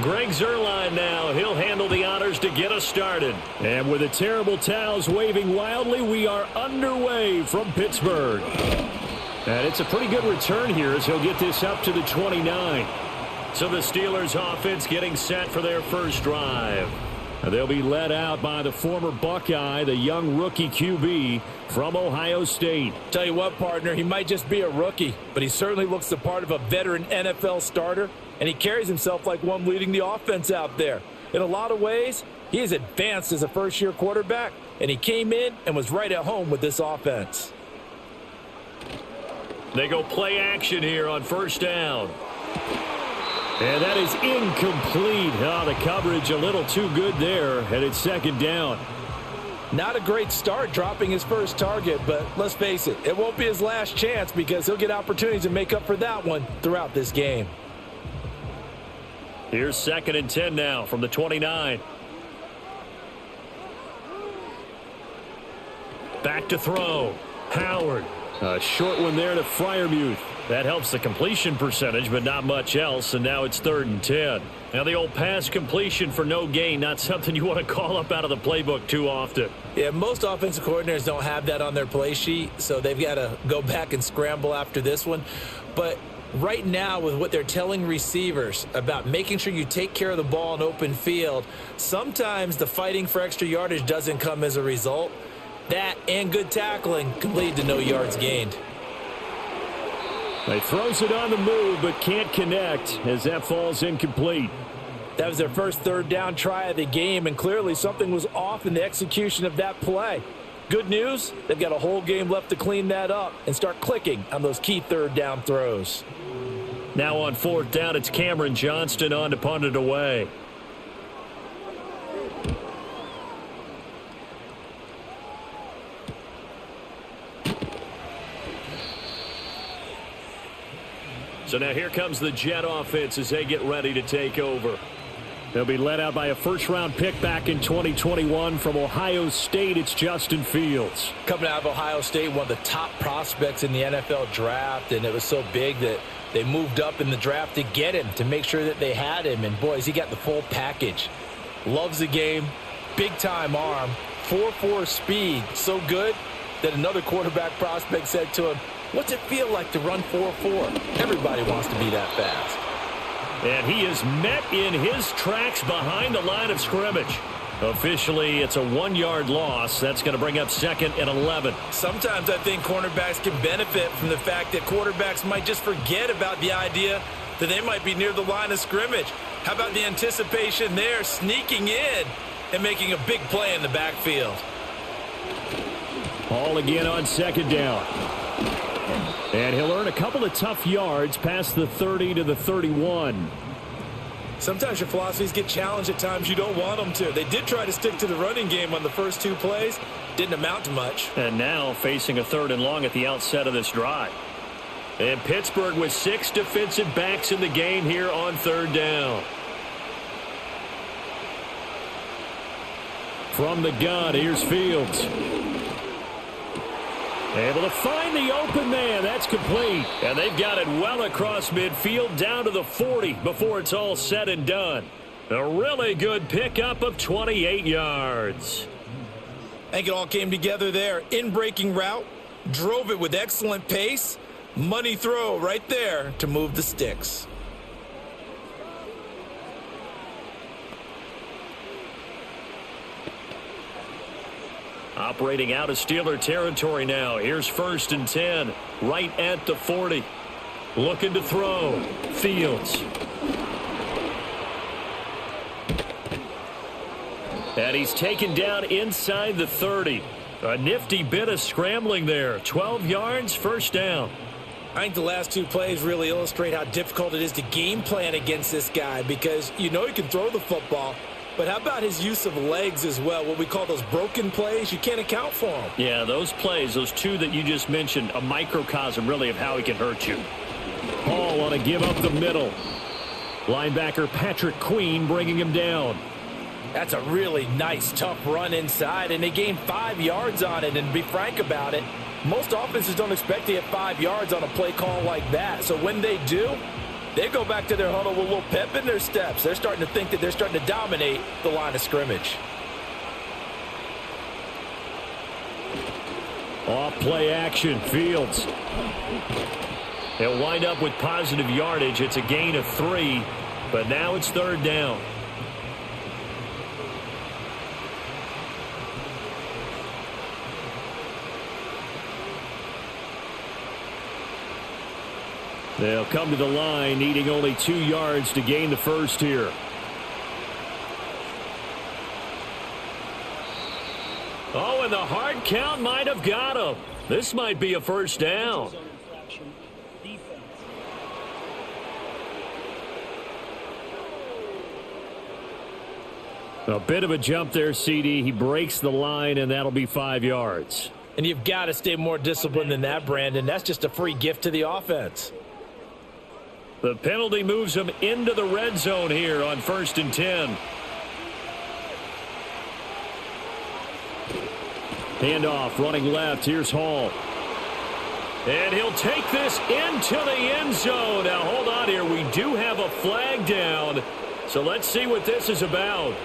Greg Zuerlein now. He'll handle the honors to get us started. And with the terrible towels waving wildly, we are underway from Pittsburgh. And it's a pretty good return here as he'll get this up to the 29. So the Steelers offense getting set for their first drive. They'll be led out by the former Buckeye, the young rookie QB from Ohio State. Tell you what, partner, he might just be a rookie, but he certainly looks the part of a veteran NFL starter, and he carries himself like one leading the offense out there. In a lot of ways, he has advanced as a first-year quarterback, and he came in and was right at home with this offense. They go play action here on first down. And that is incomplete. Oh, the coverage a little too good there, and it's second down. Not a great start dropping his first target, but let's face it, it won't be his last chance because he'll get opportunities to make up for that one throughout this game. Here's 2nd and 10 now from the 29. Back to throw. Howard. A short one there to Freiermuth. That helps the completion percentage, but not much else, and now it's 3rd and 10. Now the old pass completion for no gain, not something you want to call up out of the playbook too often. Yeah, most offensive coordinators don't have that on their play sheet, so they've got to go back and scramble after this one. But right now, with what they're telling receivers about making sure you take care of the ball in open field, sometimes the fighting for extra yardage doesn't come as a result. That and good tackling can lead to no yards gained. He throws it on the move but can't connect as that falls incomplete. That was their first 3rd down try of the game, and clearly something was off in the execution of that play. Good news, they've got a whole game left to clean that up and start clicking on those key 3rd down throws. Now on 4th down, it's Cameron Johnston on to punt it away. So now here comes the Jet offense as they get ready to take over. They'll be led out by a first-round pick back in 2021 from Ohio State. It's Justin Fields. Coming out of Ohio State, one of the top prospects in the NFL draft, and it was so big that they moved up in the draft to get him, to make sure that they had him. And, boys, he got the full package. Loves the game, big-time arm, 4.4 speed, so good that another quarterback prospect said to him, "What's it feel like to run 4.4? Everybody wants to be that fast." And he is met in his tracks behind the line of scrimmage. Officially, it's a 1-yard loss. That's going to bring up 2nd and 11. Sometimes I think cornerbacks can benefit from the fact that quarterbacks might just forget about the idea that they might be near the line of scrimmage. How about the anticipation there, sneaking in and making a big play in the backfield? Ball again on 2nd down. And he'll earn a couple of tough yards past the 30 to the 31. Sometimes your philosophies get challenged at times you don't want them to. They did try to stick to the running game on the first 2 plays. Didn't amount to much. And now facing a 3rd and long at the outset of this drive. And Pittsburgh with 6 defensive backs in the game here on 3rd down. From the gun, here's Fields. Able to find the open man. That's complete. And they've got it well across midfield down to the 40 before it's all said and done. A really good pickup of 28 yards. I think it all came together there. In-breaking route. Drove it with excellent pace. Money throw right there to move the sticks. Operating out of Steeler territory now. Here's 1st and 10. Right at the 40. Looking to throw. Fields. And he's taken down inside the 30. A nifty bit of scrambling there. 12 yards, 1st down. I think the last 2 plays really illustrate how difficult it is to game plan against this guy, because you know he can throw the football, but how about his use of legs as well? What we call those broken plays, you can't account for them. Yeah, those plays, those 2 that you just mentioned, a microcosm really of how he can hurt you. Hall on a give up the middle. Linebacker Patrick Queen bringing him down. That's a really nice, tough run inside, and they gained 5 yards on it. And to be frank about it, most offenses don't expect to get 5 yards on a play call like that. So when they do, They go back to their huddle with a little pep in their steps. They're starting to think that they're starting to dominate the line of scrimmage. Off play action, Fields. He'll wind up with positive yardage. It's a gain of 3, but now it's 3rd down. They'll come to the line, needing only 2 yards to gain the first here. Oh, and the hard count might have got him. This might be a first down. A bit of a jump there, CD. He breaks the line, and that'll be 5 yards. And you've got to stay more disciplined than that, Brandon. That's just a free gift to the offense. The penalty moves him into the red zone here on 1st and 10. Handoff, running left. Here's Hall. And he'll take this into the end zone. Now, hold on here. We do have a flag down. So let's see what this is about.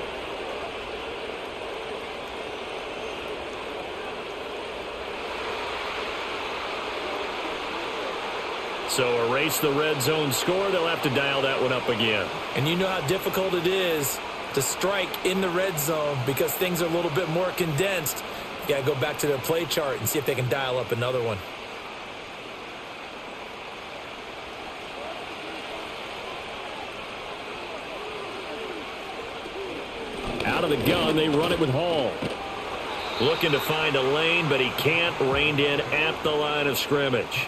So erase the red zone score. They'll have to dial that one up again. And you know how difficult it is to strike in the red zone because things are a little bit more condensed. You got to go back to their play chart and see if they can dial up another one. Out of the gun, they run it with Hall. Looking to find a lane, but he can't. Reined in at the line of scrimmage.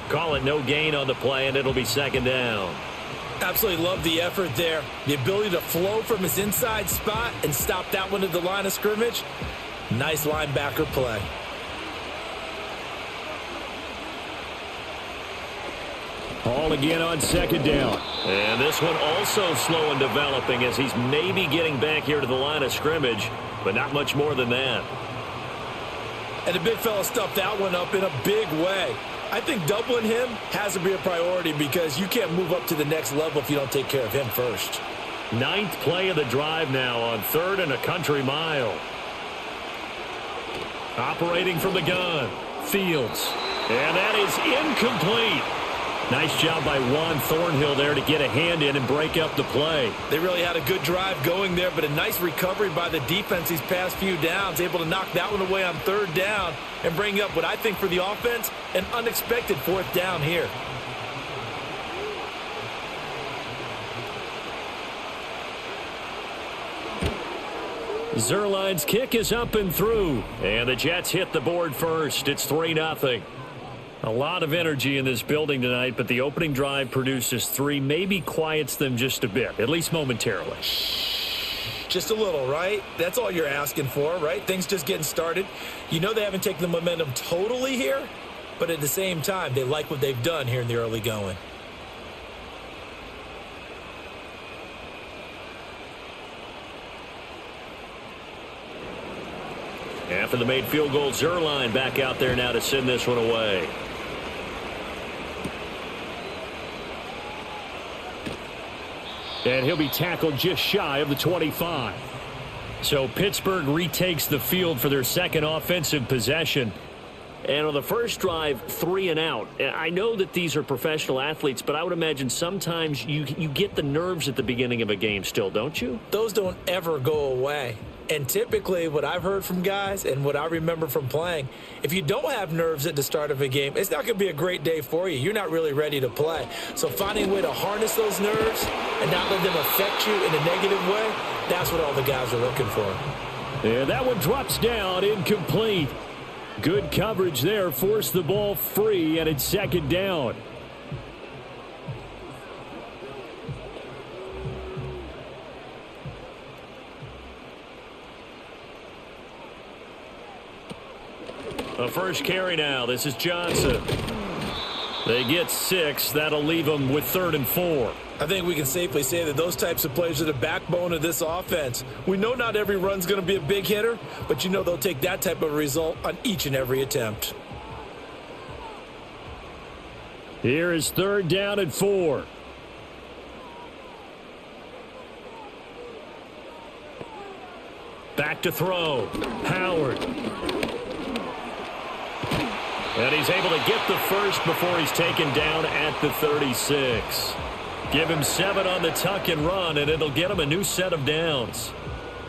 Call it no gain on the play, and it'll be 2nd down. Absolutely love the effort there. The ability to flow from his inside spot and stop that one at the line of scrimmage. Nice linebacker play. Hall again on 2nd down. And this one also slow and developing as he's maybe getting back here to the line of scrimmage, but not much more than that. And the big fella stuffed that one up in a big way. I think doubling him has to be a priority because you can't move up to the next level if you don't take care of him first. 9th play of the drive now on 3rd and a country mile. Operating from the gun, Fields. And that is incomplete. Nice job by Juan Thornhill there to get a hand in and break up the play. They really had a good drive going there, but a nice recovery by the defense these past few downs, able to knock that one away on 3rd down and bring up what I think for the offense, an unexpected 4th down here. Zerline's kick is up and through, and the Jets hit the board first. It's 3-0. A lot of energy in this building tonight, but the opening drive produces 3, maybe quiets them just a bit, at least momentarily. Just a little, right? That's all you're asking for, right? Things just getting started. You know they haven't taken the momentum totally here, but at the same time, they like what they've done here in the early going. After the made field goal, Zerline back out there now to send this one away. And he'll be tackled just shy of the 25. So Pittsburgh retakes the field for their 2nd offensive possession. And on the first drive, 3 and out. I know that these are professional athletes, but I would imagine sometimes you get the nerves at the beginning of a game still, don't you? Those don't ever go away. And typically what I've heard from guys and what I remember from playing, if you don't have nerves at the start of a game, it's not going to be a great day for you. You're not really ready to play. So finding a way to harness those nerves and not let them affect you in a negative way, that's what all the guys are looking for. Yeah, that one drops down, incomplete. Good coverage there, forced the ball free, and it's 2nd down. A first carry now. This is Johnson. They get 6. That'll leave them with 3rd and 4. I think we can safely say that those types of plays are the backbone of this offense. We know not every run's going to be a big hitter, but you know they'll take that type of result on each and every attempt. Here is 3rd down and 4. Back to throw. Howard. And he's able to get the first before he's taken down at the 36. Give him 7 on the tuck and run, and it'll get him a new set of downs.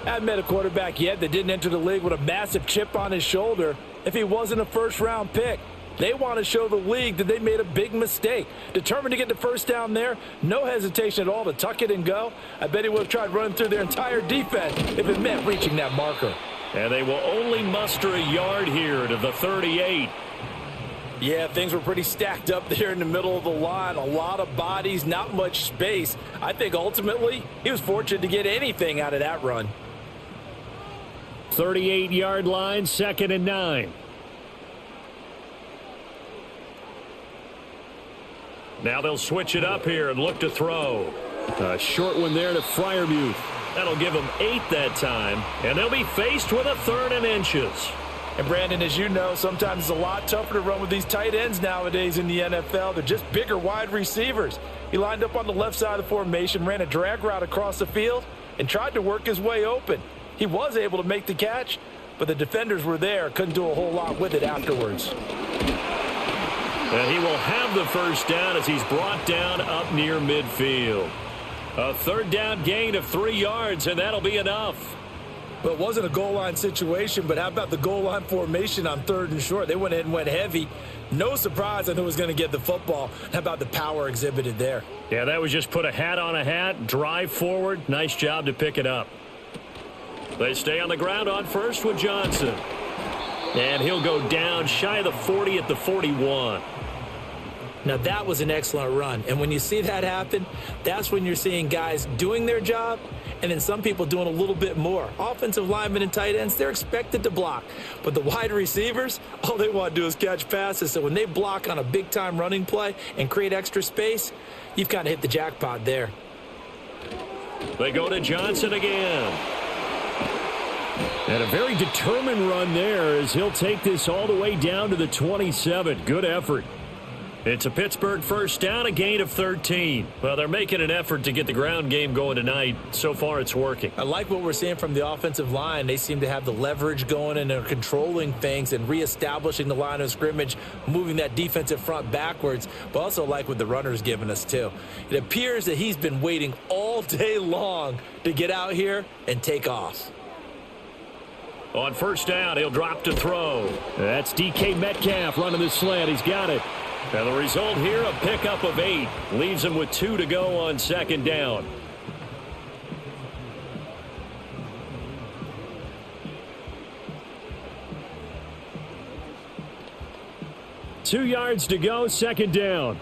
I haven't met a quarterback yet that didn't enter the league with a massive chip on his shoulder if he wasn't a first-round pick. They want to show the league that they made a big mistake. Determined to get the first down there, no hesitation at all to tuck it and go. I bet he would have tried running through their entire defense if it meant reaching that marker. And they will only muster a yard here to the 38. Yeah, things were pretty stacked up there in the middle of the line. A lot of bodies, not much space. I think ultimately he was fortunate to get anything out of that run. 38-yard line, 2nd and 9. Now they'll switch it up here and look to throw. A short one there to Freiermuth. That'll give them 8 that time, and they'll be faced with a 3rd and inches. And Brandon, as you know, sometimes it's a lot tougher to run with these tight ends nowadays in the NFL. They're just bigger wide receivers. He lined up on the left side of the formation, ran a drag route across the field, and tried to work his way open. He was able to make the catch, but the defenders were there, couldn't do a whole lot with it afterwards. And he will have the first down as he's brought down up near midfield. A 3rd down gain of 3 yards, and that'll be enough. Well, it wasn't a goal line situation, but how about the goal line formation on 3rd and short? They went ahead and went heavy. No surprise on who was going to get the football. How about the power exhibited there? Yeah, that was just put a hat on a hat, drive forward. Nice job to pick it up. They stay on the ground on first with Johnson. And he'll go down shy of the 40 at the 41. Now, that was an excellent run. And when you see that happen, that's when you're seeing guys doing their job and then some people doing a little bit more. Offensive linemen and tight ends, they're expected to block. But the wide receivers, all they want to do is catch passes. So when they block on a big-time running play and create extra space, you've kind of hit the jackpot there. They go to Johnson again. And a very determined run there as he'll take this all the way down to the 27. Good effort. It's a Pittsburgh first down, a gain of 13. Well, they're making an effort to get the ground game going tonight. So far, it's working. I like what we're seeing from the offensive line. They seem to have the leverage going and they're controlling things and reestablishing the line of scrimmage, moving that defensive front backwards, but also like what the runner's giving us, too. It appears that he's been waiting all day long to get out here and take off. On first down, he'll drop to throw. That's DK Metcalf running the slant. He's got it. And the result here, a pickup of 8. Leaves him with 2 to go on 2nd down. Two yards to go, 2nd down.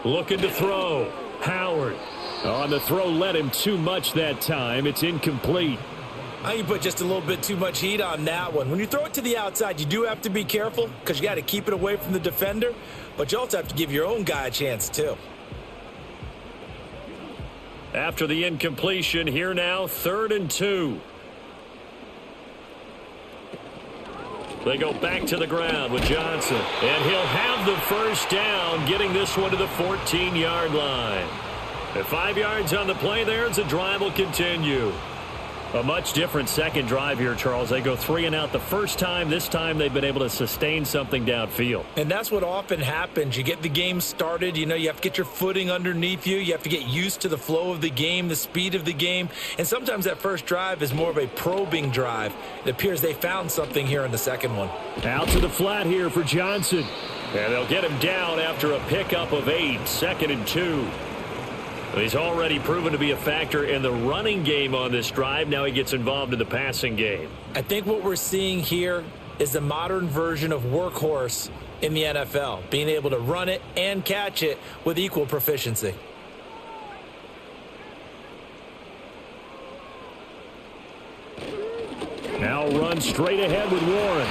Looking to throw. Howard. On the throw, led him too much that time. It's incomplete. I think you put just a little bit too much heat on that one. When you throw it to the outside, you do have to be careful because you got to keep it away from the defender, but you also have to give your own guy a chance too. After the incompletion, here now, 3rd and 2. They go back to the ground with Johnson, and he'll have the first down, getting this one to the 14-yard line. At 5 yards on the play there, as the drive will continue. A much different second drive here, Charles. They go 3 and out the first time. This time they've been able to sustain something downfield. And that's what often happens. You get the game started. You know, you have to get your footing underneath you. You have to get used to the flow of the game, the speed of the game. And sometimes that first drive is more of a probing drive. It appears they found something here in the second one. Out to the flat here for Johnson. And they'll get him down after a pickup of 8. 2nd and 2. He's already proven to be a factor in the running game on this drive. Now he gets involved in the passing game. I think what we're seeing here is the modern version of workhorse in the NFL, being able to run it and catch it with equal proficiency. Now run straight ahead with Warren.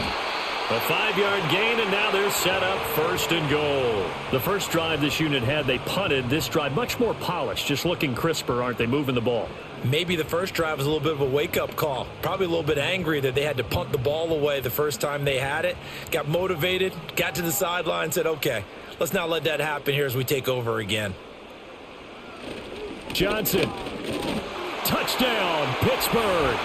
A 5-yard gain, and now they're set up first and goal. The first drive this unit had, they punted. This drive, much more polished, just looking crisper, aren't they, moving the ball? Maybe the first drive was a little bit of a wake-up call. Probably a little bit angry that they had to punt the ball away the first time they had it. Got motivated, got to the sideline, said, okay, let's not let that happen here as we take over again. Johnson. Touchdown, Pittsburgh.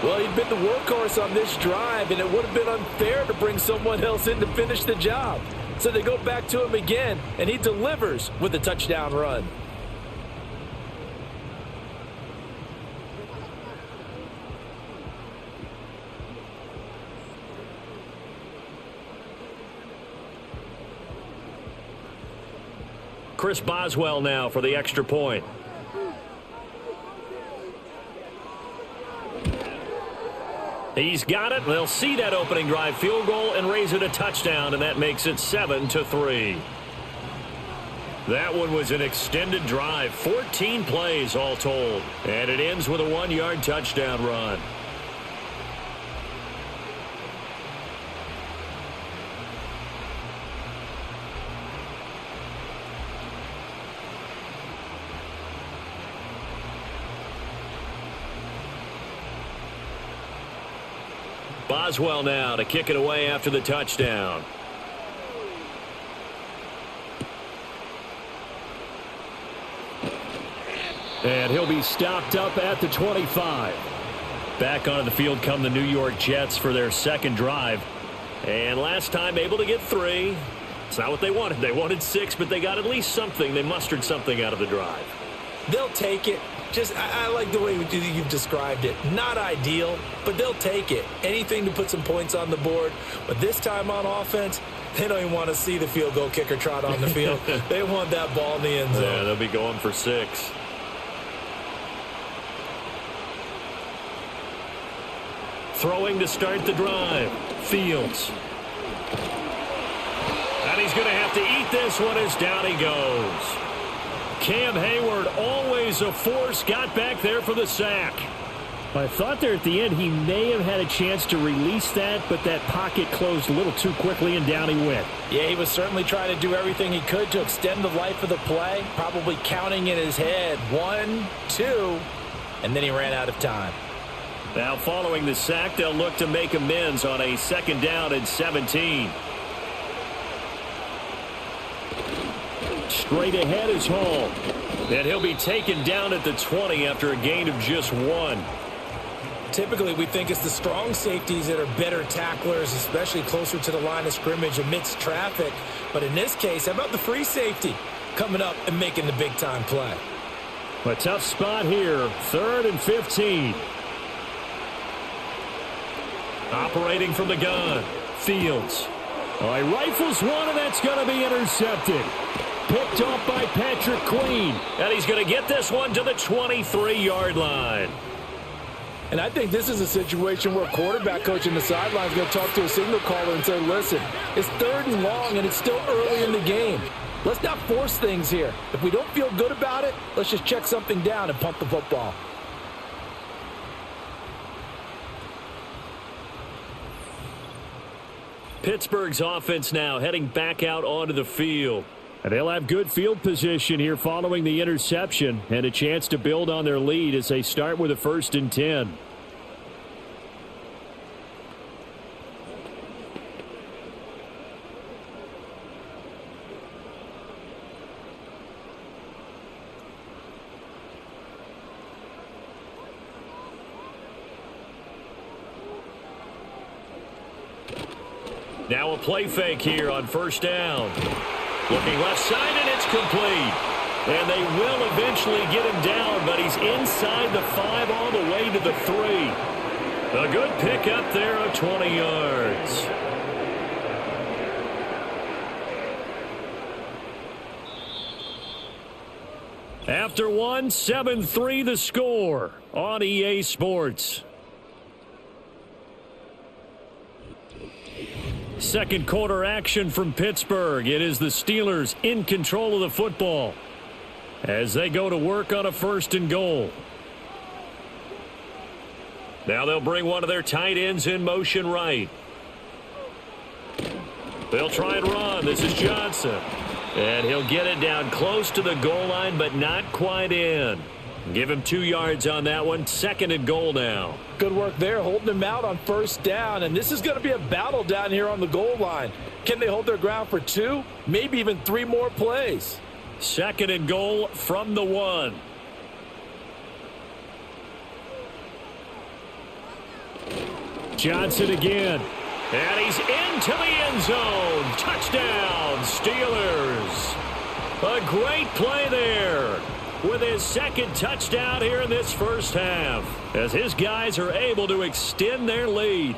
Well, he'd been the workhorse on this drive, and it would have been unfair to bring someone else in to finish the job. So they go back to him again, and he delivers with a touchdown run. Chris Boswell now for the extra point. He's got it. They'll see that opening drive field goal and raise it a touchdown, and that makes it 7-3. That one was an extended drive, 14 plays all told, and it ends with a 1-yard touchdown run. Boswell now to kick it away after the touchdown. And he'll be stopped up at the 25. Back onto the field come the New York Jets for their second drive. And last time able to get 3. It's not what they wanted. They wanted 6, but they got at least something. They mustered something out of the drive. They'll take it. I like the way you've described it. Not ideal, but they'll take it. Anything to put some points on the board. But this time on offense, they don't even want to see the field goal kicker trot on the field. They want that ball in the end zone. Yeah, they'll be going for 6. Throwing to start the drive. Fields. And he's going to have to eat this one as down he goes. Cam Hayward, always a force, got back there for the sack. I thought there at the end he may have had a chance to release that, but that pocket closed a little too quickly and down he went. Yeah, he was certainly trying to do everything he could to extend the life of the play, probably counting in his head 1, 2, and then he ran out of time. Now following the sack, they'll look to make amends on a 2nd down and 17. Straight ahead is Hall. And he'll be taken down at the 20 after a gain of just 1. Typically, we think it's the strong safeties that are better tacklers, especially closer to the line of scrimmage amidst traffic. But in this case, how about the free safety coming up and making the big-time play? A tough spot here, 3rd and 15. Operating from the gun, Fields. He rifles one, and that's going to be intercepted. Picked off by Patrick Queen. And he's going to get this one to the 23-yard line. And I think this is a situation where a quarterback coach in the sideline is going to talk to a signal caller and say, listen, it's 3rd and long, and it's still early in the game. Let's not force things here. If we don't feel good about it, let's just check something down and pump the football. Pittsburgh's offense now heading back out onto the field. And they'll have good field position here following the interception and a chance to build on their lead as they start with a 1st and 10. Now a play fake here on 1st down. Looking left side, and it's complete. And they will eventually get him down, but he's inside the 5 all the way to the 3. A good pickup there of 20 yards. After 1, 7-3 the score on EA Sports. Second quarter action from Pittsburgh. It is the Steelers in control of the football as they go to work on a 1st and goal. Now they'll bring one of their tight ends in motion right. They'll try and run. This is Johnson. And he'll get it down close to the goal line, but not quite in. Give him 2 yards on that one. 2nd and goal now. Good work there, holding him out on 1st down. And this is going to be a battle down here on the goal line. Can they hold their ground for 2, maybe even 3 more plays? 2nd and goal from the 1. Johnson again. And he's into the end zone. Touchdown, Steelers. A great play there with his 2nd touchdown here in this first half, as his guys are able to extend their lead.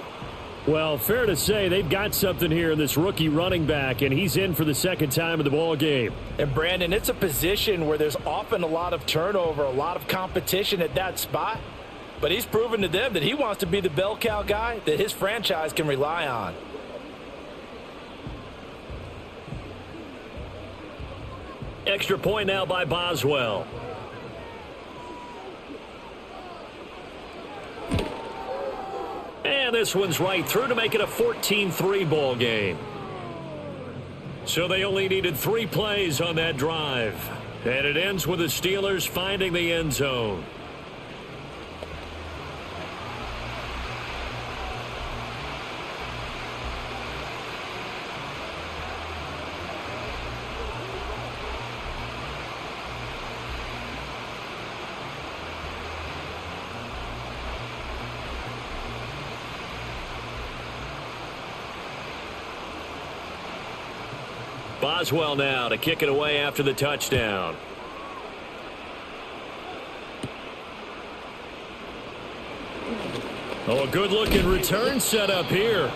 Well, fair to say they've got something here in this rookie running back, and he's in for the 2nd time of the ball game. And, Brandon, it's a position where there's often a lot of turnover, a lot of competition at that spot. But he's proven to them that he wants to be the bell cow guy that his franchise can rely on. Extra point now by Boswell. And this one's right through to make it a 14-3 ball game. So they only needed 3 plays on that drive. And it ends with the Steelers finding the end zone. Boswell now to kick it away after the touchdown. Oh, a good-looking return set up here.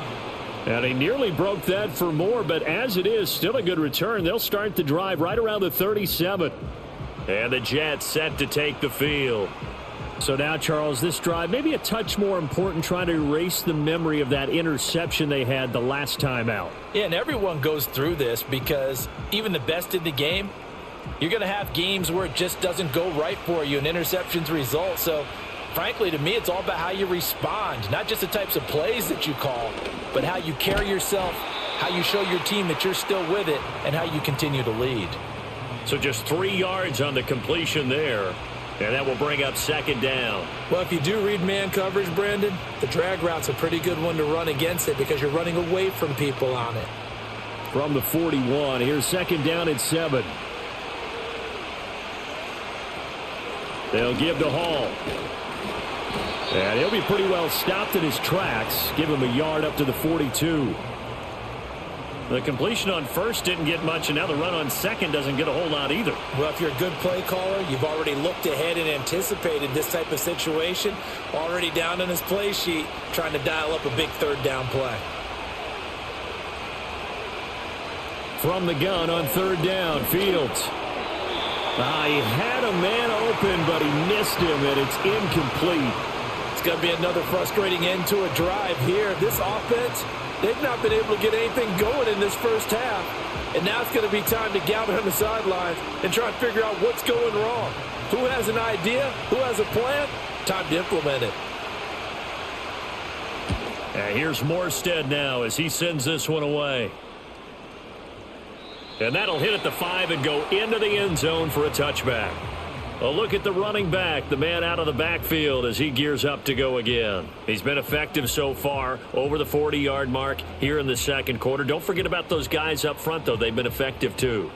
And he nearly broke that for more, but as it is, still a good return. They'll start the drive right around the 37. And the Jets set to take the field. So now, Charles, this drive maybe a touch more important, trying to erase the memory of that interception they had the last time out. Yeah, and everyone goes through this because even the best in the game, you're going to have games where it just doesn't go right for you, and interceptions result. So, frankly, to me, it's all about how you respond, not just the types of plays that you call, but how you carry yourself, how you show your team that you're still with it, and how you continue to lead. So just 3 yards on the completion there. And that will bring up 2nd down. Well, if you do read man coverage, Brandon, the drag route's a pretty good one to run against it because you're running away from people on it. From the 41, here's 2nd down and 7. They'll give to Hall. And he'll be pretty well stopped in his tracks. Give him a yard up to the 42. The completion on 1st didn't get much, and now the run on 2nd doesn't get a whole lot either. Well, if you're a good play caller, you've already looked ahead and anticipated this type of situation. Already down on his play sheet, trying to dial up a big 3rd down play. From the gun on 3rd down, Fields. He had a man open, but he missed him, and it's incomplete. It's going to be another frustrating end to a drive here. This offense, they've not been able to get anything going in this first half. And now it's going to be time to gather on the sidelines and try and figure out what's going wrong. Who has an idea? Who has a plan? Time to implement it. And here's Morstead now as he sends this one away. And that'll hit at the 5 and go into the end zone for a touchback. A look at the running back, the man out of the backfield as he gears up to go again. He's been effective so far, over the 40-yard mark here in the 2nd quarter. Don't forget about those guys up front, though. They've been effective, too.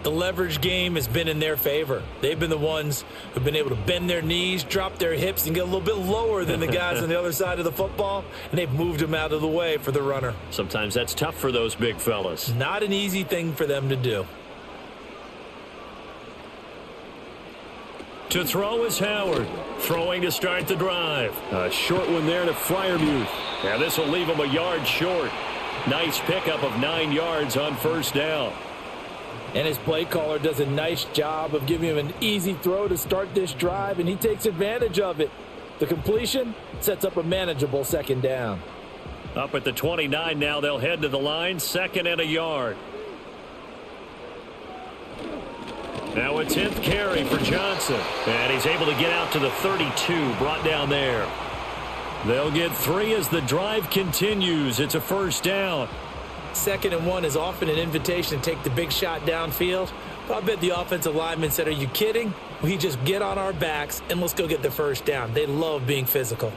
The leverage game has been in their favor. They've been the ones who've been able to bend their knees, drop their hips, and get a little bit lower than the guys on the other side of the football, and they've moved them out of the way for the runner. Sometimes that's tough for those big fellas. Not an easy thing for them to do. To throw is Howard. Throwing to start the drive. A short one there to Freiermuth. And this will leave him a yard short. Nice pickup of 9 yards on 1st down. And his play caller does a nice job of giving him an easy throw to start this drive, and he takes advantage of it. The completion sets up a manageable 2nd down. Up at the 29 now, they'll head to the line. 2nd and a yard. Now a 10th carry for Johnson. And he's able to get out to the 32, brought down there. They'll get 3 as the drive continues. It's a first down. 2nd and 1 is often an invitation to take the big shot downfield. But I bet the offensive lineman said, are you kidding? We just get on our backs and let's go get the first down. They love being physical.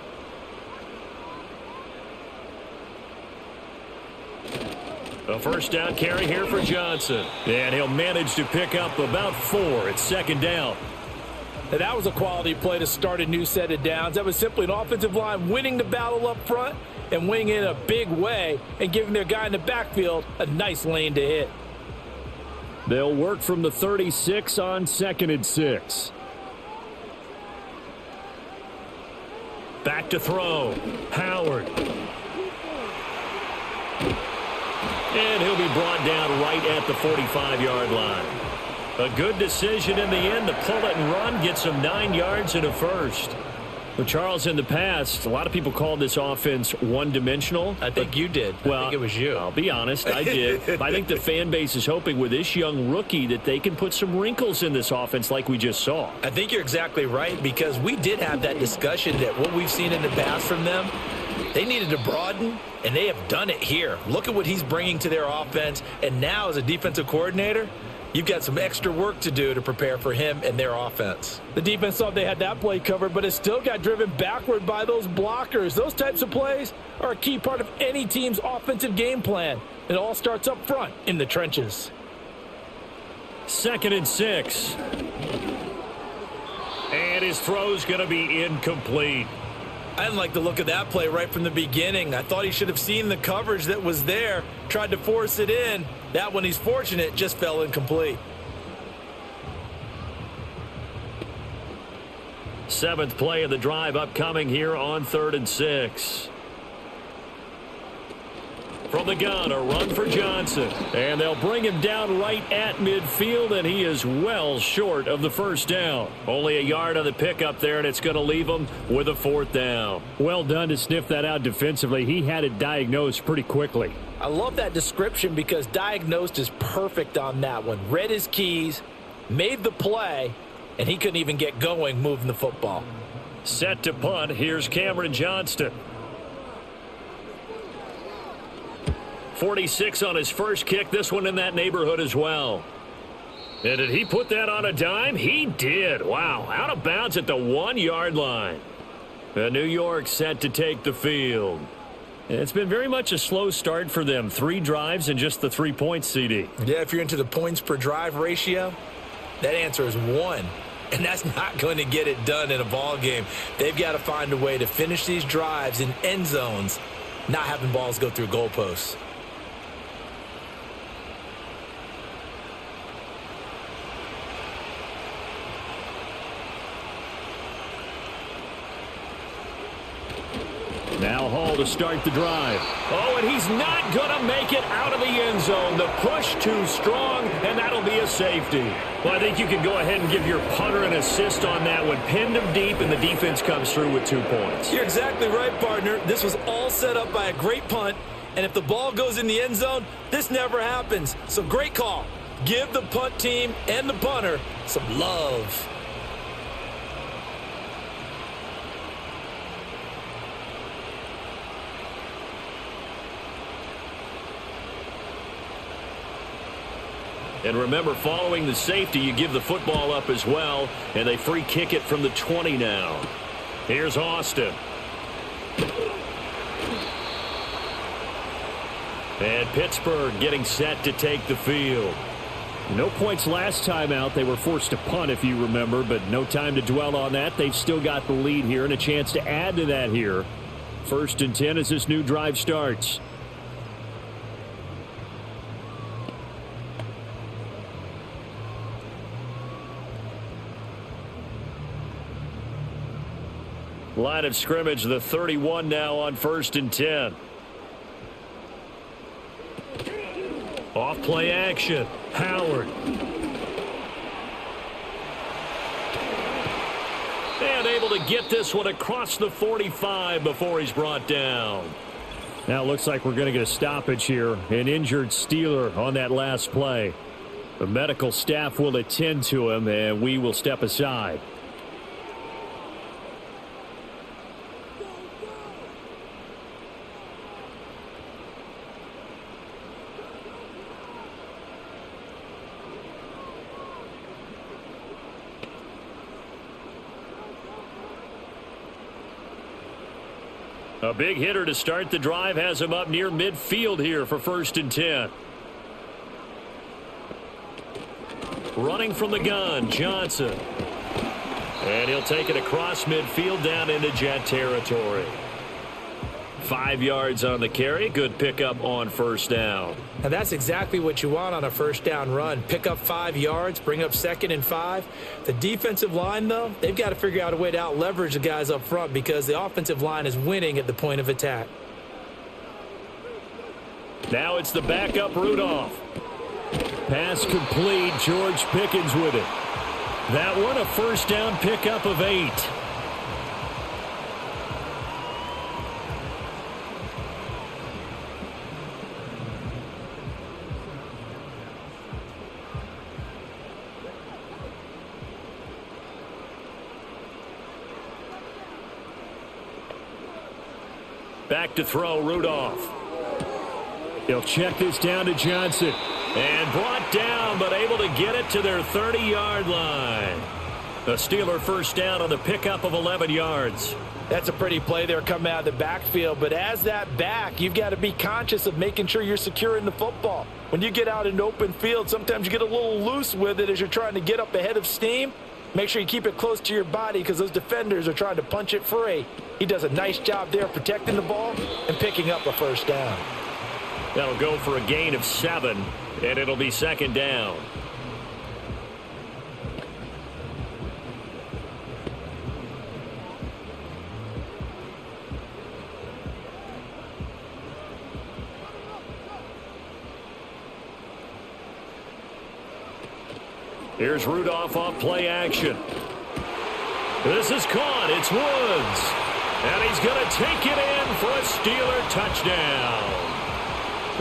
A first down carry here for Johnson. And he'll manage to pick up about 4. It's 2nd down. Now, that was a quality play to start a new set of downs. That was simply an offensive line winning the battle up front and winning in a big way and giving their guy in the backfield a nice lane to hit. They'll work from the 36 on 2nd and 6. Back to throw. Howard. And he'll be brought down right at the 45-yard line. A good decision in the end to pull it and run, get some 9 yards and a first. Well, Charles, in the past, a lot of people called this offense one-dimensional. I think you did. I think it was you. I'll be honest, I did. I think the fan base is hoping with this young rookie that they can put some wrinkles in this offense like we just saw. I think you're exactly right, because we did have that discussion that what we've seen in the past from them, they needed to broaden, and they have done it here. Look at what he's bringing to their offense, and now as a defensive coordinator, you've got some extra work to do to prepare for him and their offense. The defense thought they had that play covered, but it still got driven backward by those blockers. Those types of plays are a key part of any team's offensive game plan. It all starts up front in the trenches. 2nd and 6. And his throw's going to be incomplete. I didn't like the look of that play right from the beginning. I thought he should have seen the coverage that was there, tried to force it in. That one, he's fortunate, just fell incomplete. 7th play of the drive upcoming here on 3rd and 6. From the gun, a run for Johnson. And they'll bring him down right at midfield, and he is well short of the first down. Only a yard on the pickup there, and it's going to leave him with a 4th down. Well done to sniff that out defensively. He had it diagnosed pretty quickly. I love that description because diagnosed is perfect on that one. Read his keys, made the play, and he couldn't even get going moving the football. Set to punt. Here's Cameron Johnston. 46 on his first kick. This one in that neighborhood as well. And did he put that on a dime? He did. Wow. Out of bounds at the 1-yard line. New York set to take the field. It's been very much a slow start for them. 3 drives and just the 3 points, CD. Yeah, if you're into the points per drive ratio, that answer is 1. And that's not going to get it done in a ball game. They've got to find a way to finish these drives in end zones, not having balls go through goalposts. Now Hall to start the drive. Oh, and he's not going to make it out of the end zone. The push too strong, and that'll be a safety. Well, I think you can go ahead and give your punter an assist on that one. Pinned him deep, and the defense comes through with 2 points. You're exactly right, partner. This was all set up by a great punt, and if the ball goes in the end zone, this never happens. So great call. Give the punt team and the punter some love. And remember, following the safety, you give the football up as well, and they free kick it from the 20 now. Here's Austin. And Pittsburgh getting set to take the field. No points last time out. They were forced to punt, if you remember, but no time to dwell on that. They've still got the lead here and a chance to add to that here. 1st and 10 as this new drive starts. Line of scrimmage, the 31 now on 1st and 10. Off play action. Howard. And able to get this one across the 45 before he's brought down. Now it looks like we're going to get a stoppage here. An injured Steeler on that last play. The medical staff will attend to him, and we will step aside. A big hitter to start the drive has him up near midfield here for 1st and 10. Running from the gun, Johnson. And he'll take it across midfield down into Jet territory. 5 yards on the carry. Good pickup on 1st down. Now that's exactly what you want on a 1st down run. Pick up 5 yards, bring up 2nd and 5. The defensive line, though, they've got to figure out a way to out-leverage the guys up front because the offensive line is winning at the point of attack. Now it's the backup Rudolph. Pass complete. George Pickens with it. That one a 1st down pickup of 8. Back to throw, Rudolph. He'll check this down to Johnson. And brought down, but able to get it to their 30-yard line. The Steeler 1st down on the pickup of 11 yards. That's a pretty play there coming out of the backfield. But as that back, you've got to be conscious of making sure you're securing the football. When you get out in open field, sometimes you get a little loose with it as you're trying to get up ahead of steam. Make sure you keep it close to your body because those defenders are trying to punch it free. He does a nice job there protecting the ball and picking up a 1st down. That'll go for a gain of 7, and it'll be 2nd down. Here's Rudolph off play action. This is caught. It's Woods. And he's going to take it in for a Steeler touchdown.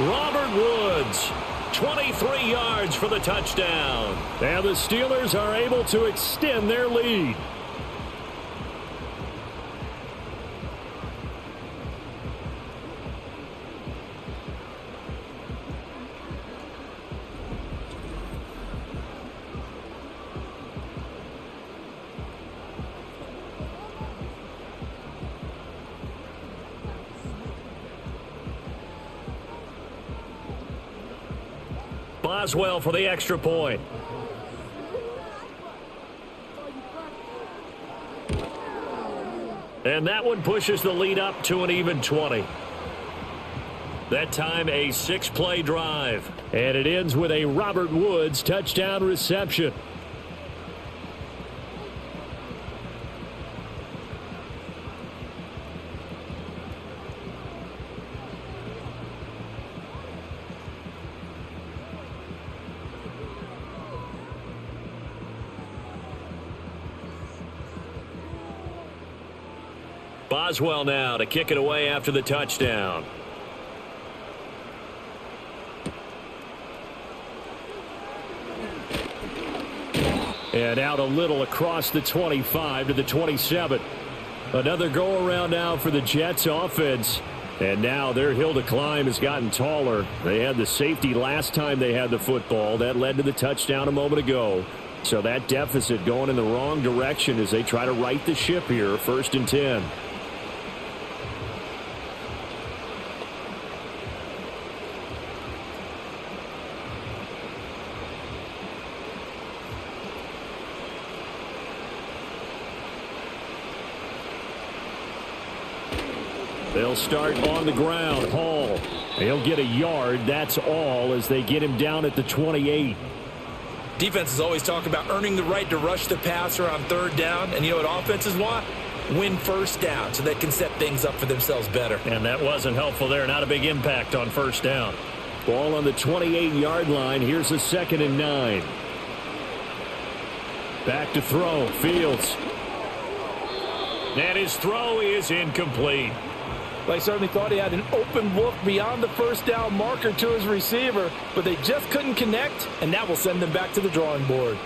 Robert Woods, 23 yards for the touchdown. And the Steelers are able to extend their lead. Boswell for the extra point. And that one pushes the lead up to an even 20. That time a 6-play drive. And it ends with a Robert Woods touchdown reception. Boswell now to kick it away after the touchdown. And out a little across the 25 to the 27. Another go-around now for the Jets offense. And now their hill to climb has gotten taller. They had the safety last time they had the football. That led to the touchdown a moment ago. So that deficit going in the wrong direction as they try to right the ship here. 1st and 10. They'll start on the ground. Hall. He'll get a yard. That's all as they get him down at the 28. Defenses always talk about earning the right to rush the passer on 3rd down. And you know what offenses want? Win 1st down so they can set things up for themselves better. And that wasn't helpful there. Not a big impact on 1st down. Ball on the 28-yard line. Here's a 2nd and 9. Back to throw. Fields. And his throw is incomplete. Well, he certainly thought he had an open look beyond the 1st down marker to his receiver, but they just couldn't connect, and that will send them back to the drawing board.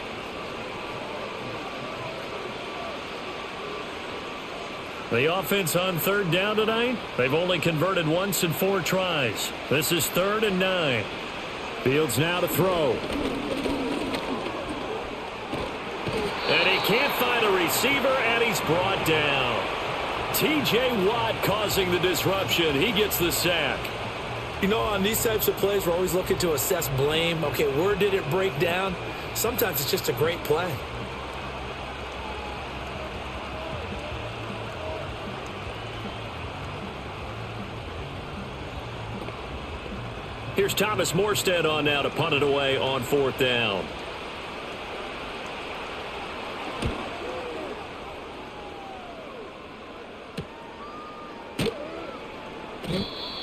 The offense on 3rd down tonight, they've only converted once in 4 tries. This is 3rd and 9. Fields now to throw. And he can't find a receiver, and he's brought down. T.J. Watt causing the disruption. He gets the sack. You know, on these types of plays, we're always looking to assess blame. Okay, where did it break down? Sometimes it's just a great play. Here's Thomas Morstead on now to punt it away on 4th down.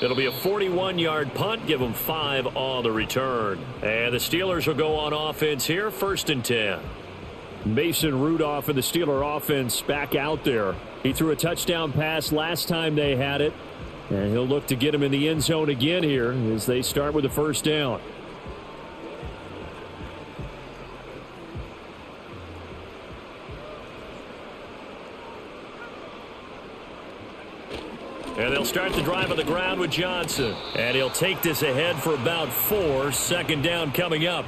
It'll be a 41-yard punt. Give them 5 on the return. And the Steelers will go on offense here, 1st and 10. Mason Rudolph and the Steeler offense back out there. He threw a touchdown pass last time they had it. And he'll look to get him in the end zone again here as they start with the 1st down. And they'll start the drive on the ground with Johnson. And he'll take this ahead for about 4. 2nd down coming up.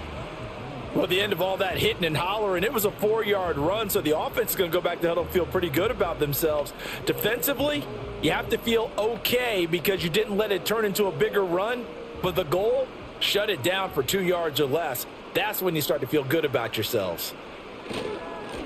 Well, the end of all that hitting and hollering, it was a 4-yard run, so the offense is going to go back to huddle and feel pretty good about themselves. Defensively, you have to feel okay because you didn't let it turn into a bigger run. But the goal, shut it down for 2 yards or less. That's when you start to feel good about yourselves.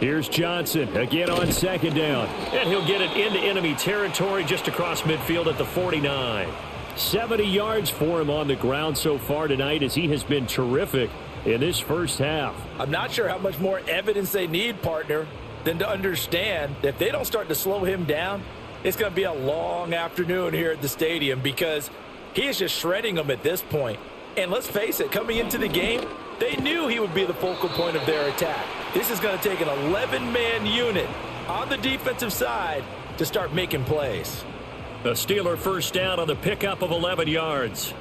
Here's Johnson again on 2nd down. And he'll get it into enemy territory just across midfield at the 49. 70 yards for him on the ground so far tonight as he has been terrific in this first half. I'm not sure how much more evidence they need, partner, than to understand that if they don't start to slow him down, it's going to be a long afternoon here at the stadium because he is just shredding them at this point. And let's face it, coming into the game, they knew he would be the focal point of their attack. This is going to take an 11-man unit on the defensive side to start making plays. A Steeler 1st down on the pickup of 11 yards.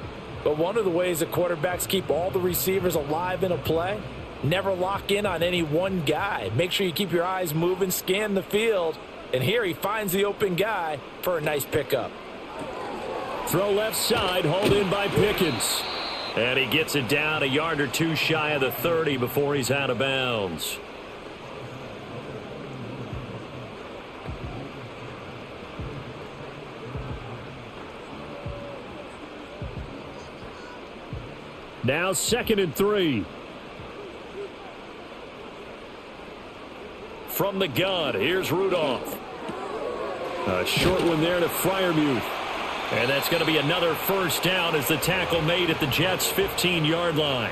But one of the ways that quarterbacks keep all the receivers alive in a play, never lock in on any one guy. Make sure you keep your eyes moving, scan the field, and here he finds the open guy for a nice pickup. Throw left side, hauled in by Pickens. And he gets it down a yard or 2 shy of the 30 before he's out of bounds. Now 2nd and 3. From the gun, here's Rudolph. A short one there to Freiermuth. And that's going to be another 1st down as the tackle made at the Jets' 15-yard line.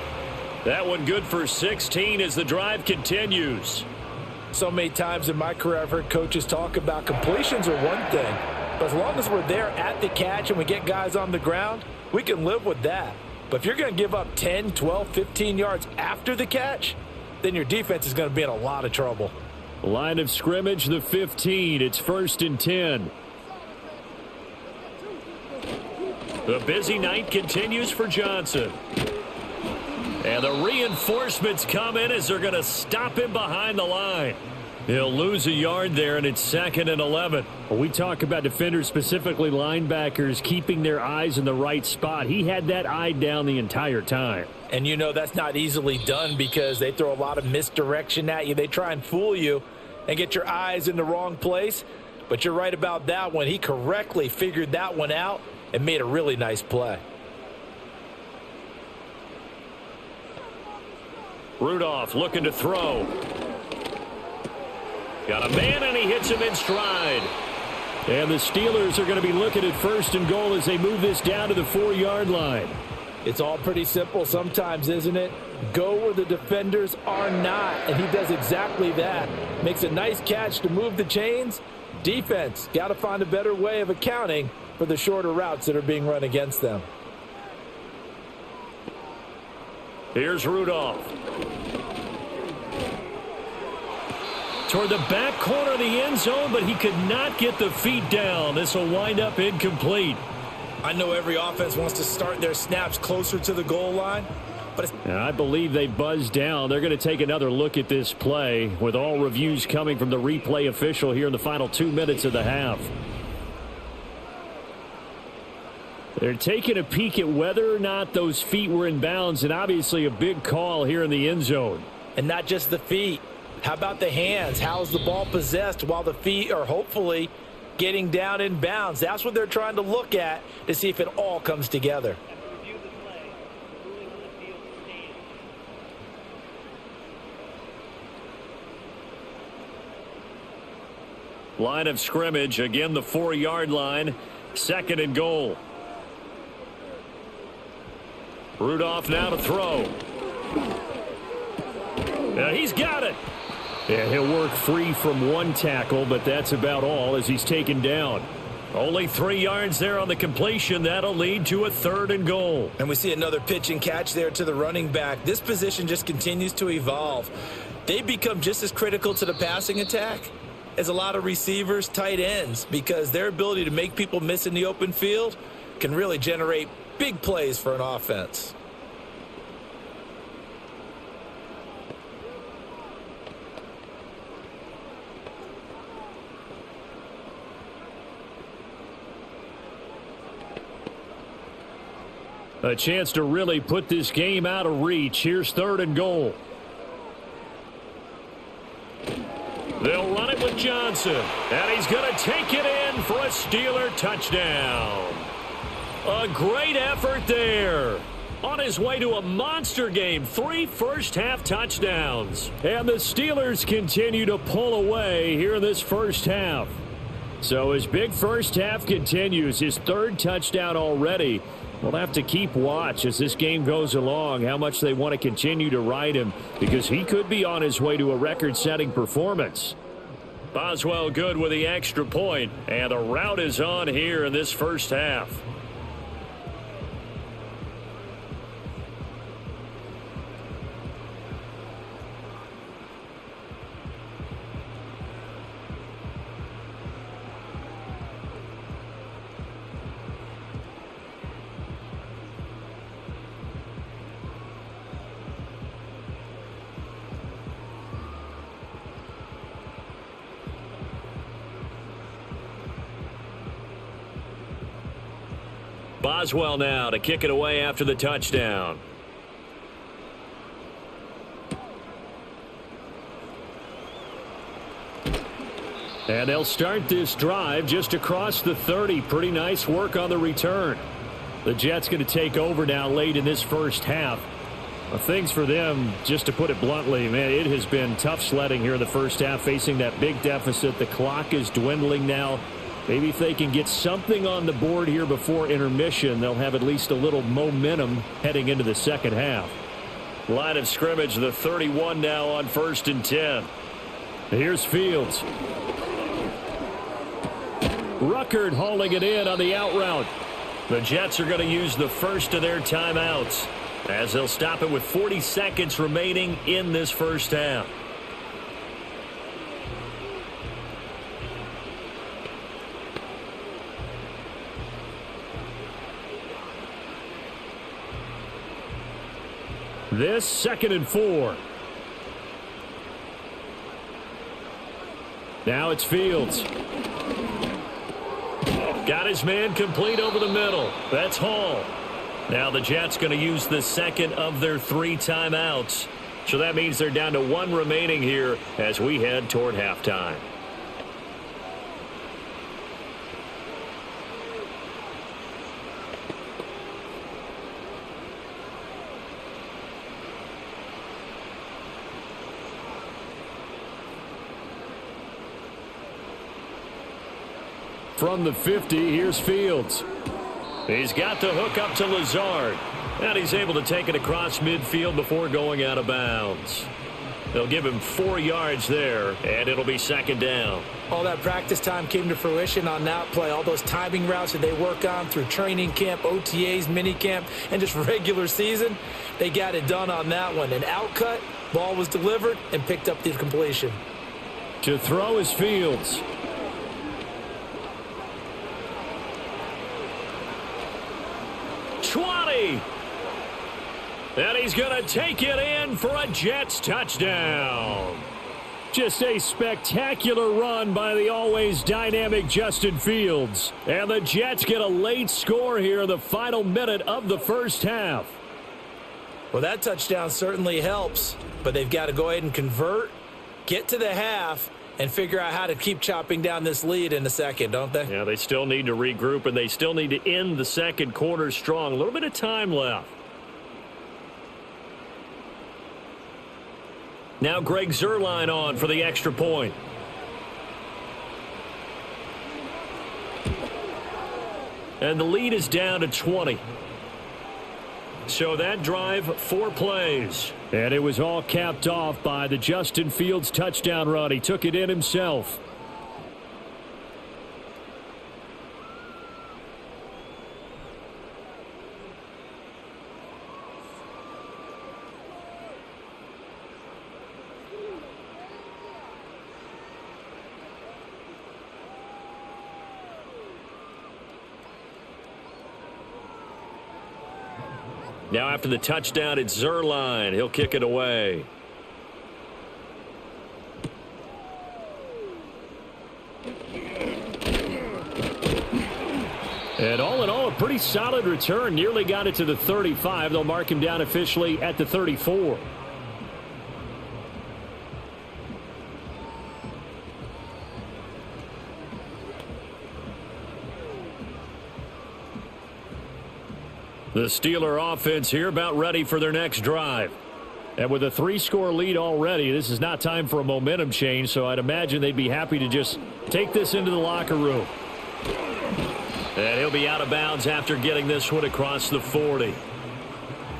That one good for 16 as the drive continues. So many times in my career I've heard coaches talk about completions are one thing. But as long as we're there at the catch and we get guys on the ground, we can live with that. But if you're going to give up 10, 12, 15 yards after the catch, then your defense is going to be in a lot of trouble. Line of scrimmage, the 15. It's 1st and 10. The busy night continues for Johnson. And the reinforcements come in as they're going to stop him behind the line. He'll lose a yard there, and it's 2nd and 11. We talk about defenders, specifically linebackers, keeping their eyes in the right spot. He had that eye down the entire time. And you know that's not easily done because they throw a lot of misdirection at you. They try and fool you and get your eyes in the wrong place. But you're right about that one. He correctly figured that one out and made a really nice play. Rudolph looking to throw. Got a man, and he hits him in stride. And the Steelers are going to be looking at 1st and goal as they move this down to the 4-yard line. It's all pretty simple sometimes, isn't it? Go where the defenders are not, and he does exactly that. Makes a nice catch to move the chains. Defense, got to find a better way of accounting for the shorter routes that are being run against them. Here's Rudolph. Toward the back corner of the end zone, but he could not get the feet down. This will wind up incomplete. I know every offense wants to start their snaps closer to the goal line, but and I believe they buzzed down. They're going to take another look at this play with all reviews coming from the replay official here in the final 2 minutes of the half. They're taking a peek at whether or not those feet were in bounds, and obviously a big call here in the end zone. And not just the feet. How about the hands? How's the ball possessed while the feet are hopefully getting down in bounds. That's what they're trying to look at to see if it all comes together. Line of scrimmage, again the 4-yard line, 2nd and goal. Rudolph now to throw. He's got it. Yeah, he'll work free from one tackle, but that's about all as he's taken down. Only 3 yards there on the completion. That'll lead to a 3rd and goal. And we see another pitch and catch there to the running back. This position just continues to evolve. They become just as critical to the passing attack as a lot of receivers, tight ends, because their ability to make people miss in the open field can really generate big plays for an offense. A chance to really put this game out of reach. Here's 3rd and goal. They'll run it with Johnson. And he's going to take it in for a Steeler touchdown. A great effort there. On his way to a monster game. 3 first-half touchdowns. And the Steelers continue to pull away here in this first half. So his big first half continues. His 3rd touchdown already. We'll have to keep watch as this game goes along, how much they want to continue to ride him, because he could be on his way to a record-setting performance. Boswell good with the extra point, and the route is on here in this first half. Boswell now to kick it away after the touchdown. And they'll start this drive just across the 30. Pretty nice work on the return. The Jets going to take over now late in this first half. Things for them, just to put it bluntly, man, it has been tough sledding here in the first half, facing that big deficit. The clock is dwindling now. Maybe if they can get something on the board here before intermission, they'll have at least a little momentum heading into the second half. Line of scrimmage, the 31 now on 1st and 10. Here's Fields. Ruckert hauling it in on the out route. The Jets are going to use the first of their timeouts as they'll stop it with 40 seconds remaining in this first half. This 2nd and 4. Now it's Fields. Got his man complete over the middle. That's Hall. Now the Jets going to use the 2nd of their 3 timeouts. So that means they're down to 1 remaining here as we head toward halftime. From the 50, here's Fields. He's got the hook up to Lazard. And he's able to take it across midfield before going out of bounds. They'll give him 4 yards there, and it'll be 2nd down. All that practice time came to fruition on that play. All those timing routes that they work on through training camp, OTAs, minicamp, and just regular season, they got it done on that one. An outcut, ball was delivered, and picked up the completion. To throw is Fields. And he's going to take it in for a Jets touchdown. Just a spectacular run by the always dynamic Justin Fields. And the Jets get a late score here in the final minute of the first half. Well, that touchdown certainly helps, but they've got to go ahead and convert, get to the half, and figure out how to keep chopping down this lead in the second, don't they? Yeah, they still need to regroup, and they still need to end the second quarter strong. A little bit of time left. Now Greg Zuerlein on for the extra point. And the lead is down to 20. So that drive, 4 plays. And it was all capped off by the Justin Fields touchdown run. He took it in himself. Now after the touchdown, it's Zuerlein. He'll kick it away. And all in all, a pretty solid return. Nearly got it to the 35. They'll mark him down officially at the 34. The Steeler offense here about ready for their next drive. And with a 3-score lead already, this is not time for a momentum change, so I'd imagine they'd be happy to just take this into the locker room. And he'll be out of bounds after getting this one across the 40.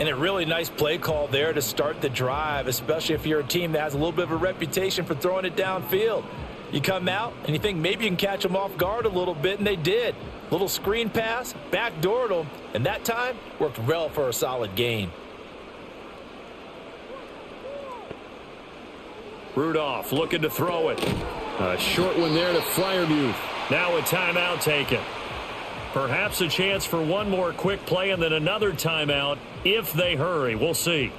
And a really nice play call there to start the drive, especially if you're a team that has a little bit of a reputation for throwing it downfield. You come out and you think maybe you can catch them off guard a little bit, and they did. Little screen pass, backdoored them, and that time worked well for a solid gain. Rudolph looking to throw it. A short one there to Freiermuth. Now a timeout taken. Perhaps a chance for one more quick play and then another timeout if they hurry. We'll see.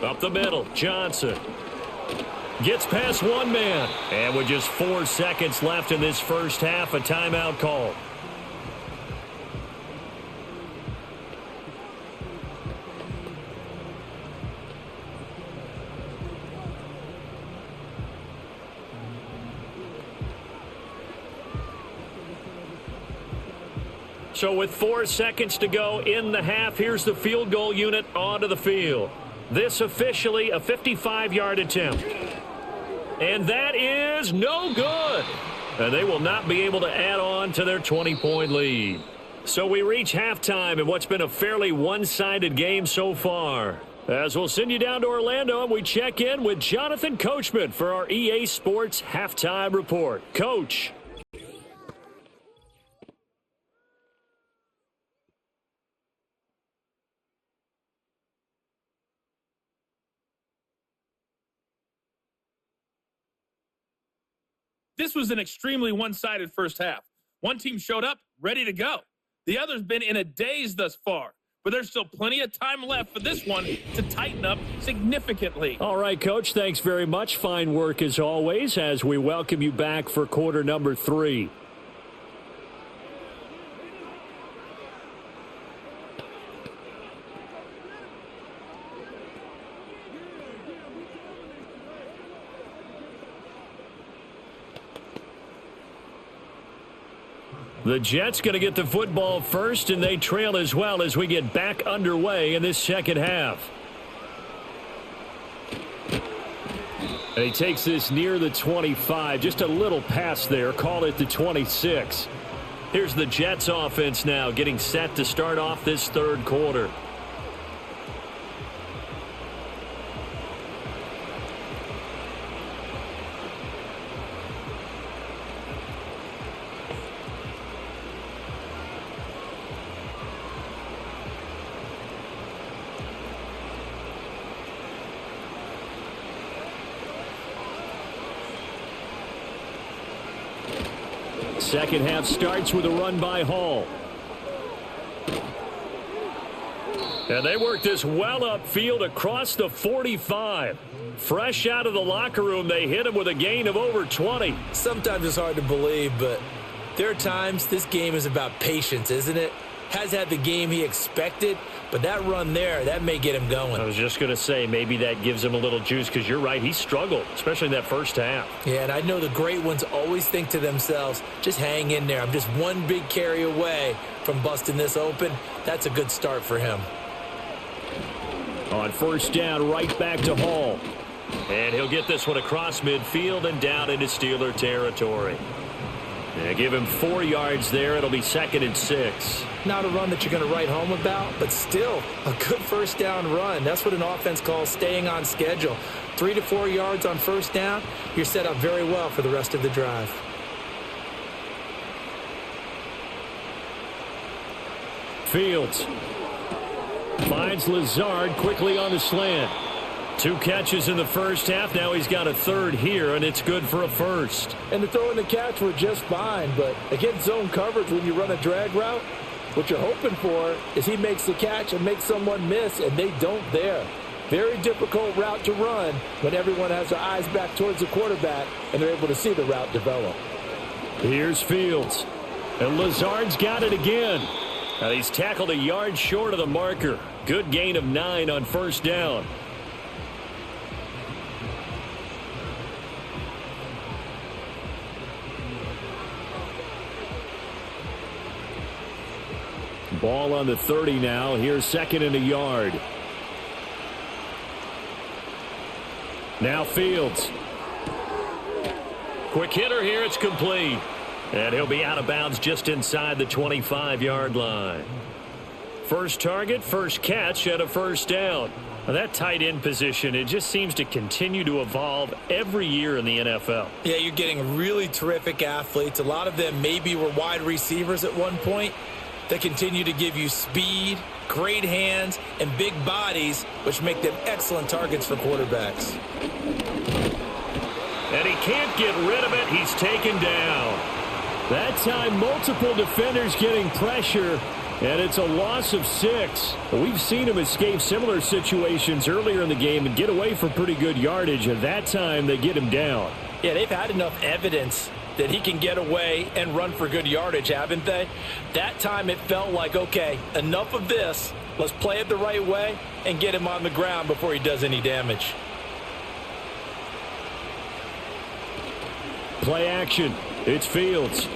Up the middle, Johnson. Gets past one man. And with just 4 seconds left in this first half, a timeout call. So with 4 seconds to go in the half, here's the field goal unit onto the field. This officially a 55-yard attempt. And that is no good. And they will not be able to add on to their 20-point lead. So we reach halftime in what's been a fairly one-sided game so far. As we'll send you down to Orlando and we check in with Jonathan Coachman for our EA Sports Halftime Report. Coach. This was an extremely one-sided first half. One team showed up, ready to go. The other's been in a daze thus far, but there's still plenty of time left for this one to tighten up significantly. All right, Coach, thanks very much. Fine work as always as we welcome you back for quarter number 3. The Jets going to get the football first, and they trail as well as we get back underway in this second half. And he takes this near the 25. Just a little pass there. Call it the 26. Here's the Jets offense now getting set to start off this third quarter. Second half starts with a run by Hall. And they work this well upfield across the 45. Fresh out of the locker room, they hit him with a gain of over 20. Sometimes it's hard to believe, but there are times this game is about patience, isn't it? Has had the game he expected, but that run there, that may get him going. I was just going to say, maybe that gives him a little juice because you're right, he struggled, especially in that first half. Yeah, and I know the great ones always think to themselves, just hang in there. I'm just one big carry away from busting this open. That's a good start for him. On first down, right back to Hall. And he'll get this one across midfield and down into Steeler territory. They give him 4 yards there. It'll be 2nd and 6. Not a run that you're going to write home about, but still a good first down run. That's what an offense calls staying on schedule. 3 to 4 yards on first down, you're set up very well for the rest of the drive. Fields finds Lazard quickly on the slant. 2 catches in the first half. Now he's got a third here, and it's good for a first. And the throw and the catch were just fine, but against zone coverage when you run a drag route, what you're hoping for is he makes the catch and makes someone miss, and they don't there. Very difficult route to run when everyone has their eyes back towards the quarterback and they're able to see the route develop. Here's Fields. And Lazard's got it again. And he's tackled a yard short of the marker. Good gain of 9 on first down. Ball on the 30 now. Here's 2nd and a yard. Now Fields. Quick hitter here. It's complete. And he'll be out of bounds just inside the 25-yard line. First target, first catch, and a first down. Now that tight end position, it just seems to continue to evolve every year in the NFL. Yeah, you're getting really terrific athletes. A lot of them maybe were wide receivers at one point. They continue to give you speed, great hands, and big bodies, which make them excellent targets for quarterbacks. And he can't get rid of it. He's taken down. That time, multiple defenders getting pressure, and it's a loss of 6. We've seen him escape similar situations earlier in the game and get away for pretty good yardage, and that time they get him down. Yeah, they've had enough evidence that he can get away and run for good yardage, haven't they? That time it felt like, okay, enough of this. Let's play it the right way and get him on the ground before he does any damage. Play action. It's Fields.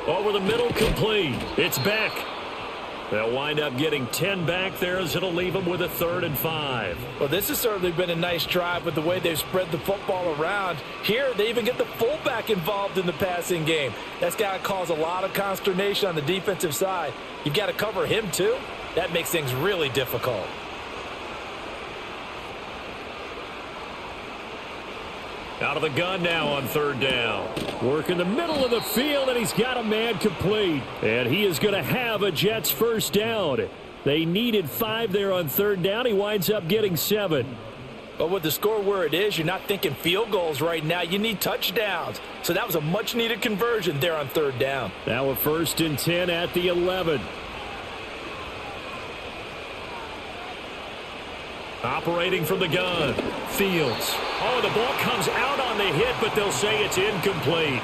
Over the middle, complete. It's Beck. They'll wind up getting 10 back there as it'll leave them with a 3rd and 5. Well, this has certainly been a nice drive with the way they've spread the football around. Here, they even get the fullback involved in the passing game. That's got to cause a lot of consternation on the defensive side. You've got to cover him, too. That makes things really difficult. Out of the gun now on 3rd down. Work in the middle of the field, and he's got a man complete. And he is going to have a Jets first down. They needed 5 there on 3rd down. He winds up getting 7. But with the score where it is, you're not thinking field goals right now. You need touchdowns. So that was a much-needed conversion there on 3rd down. Now a 1st and 10 at the 11. Operating from the gun. Fields. Oh, the ball comes out on the hit, but they'll say it's incomplete.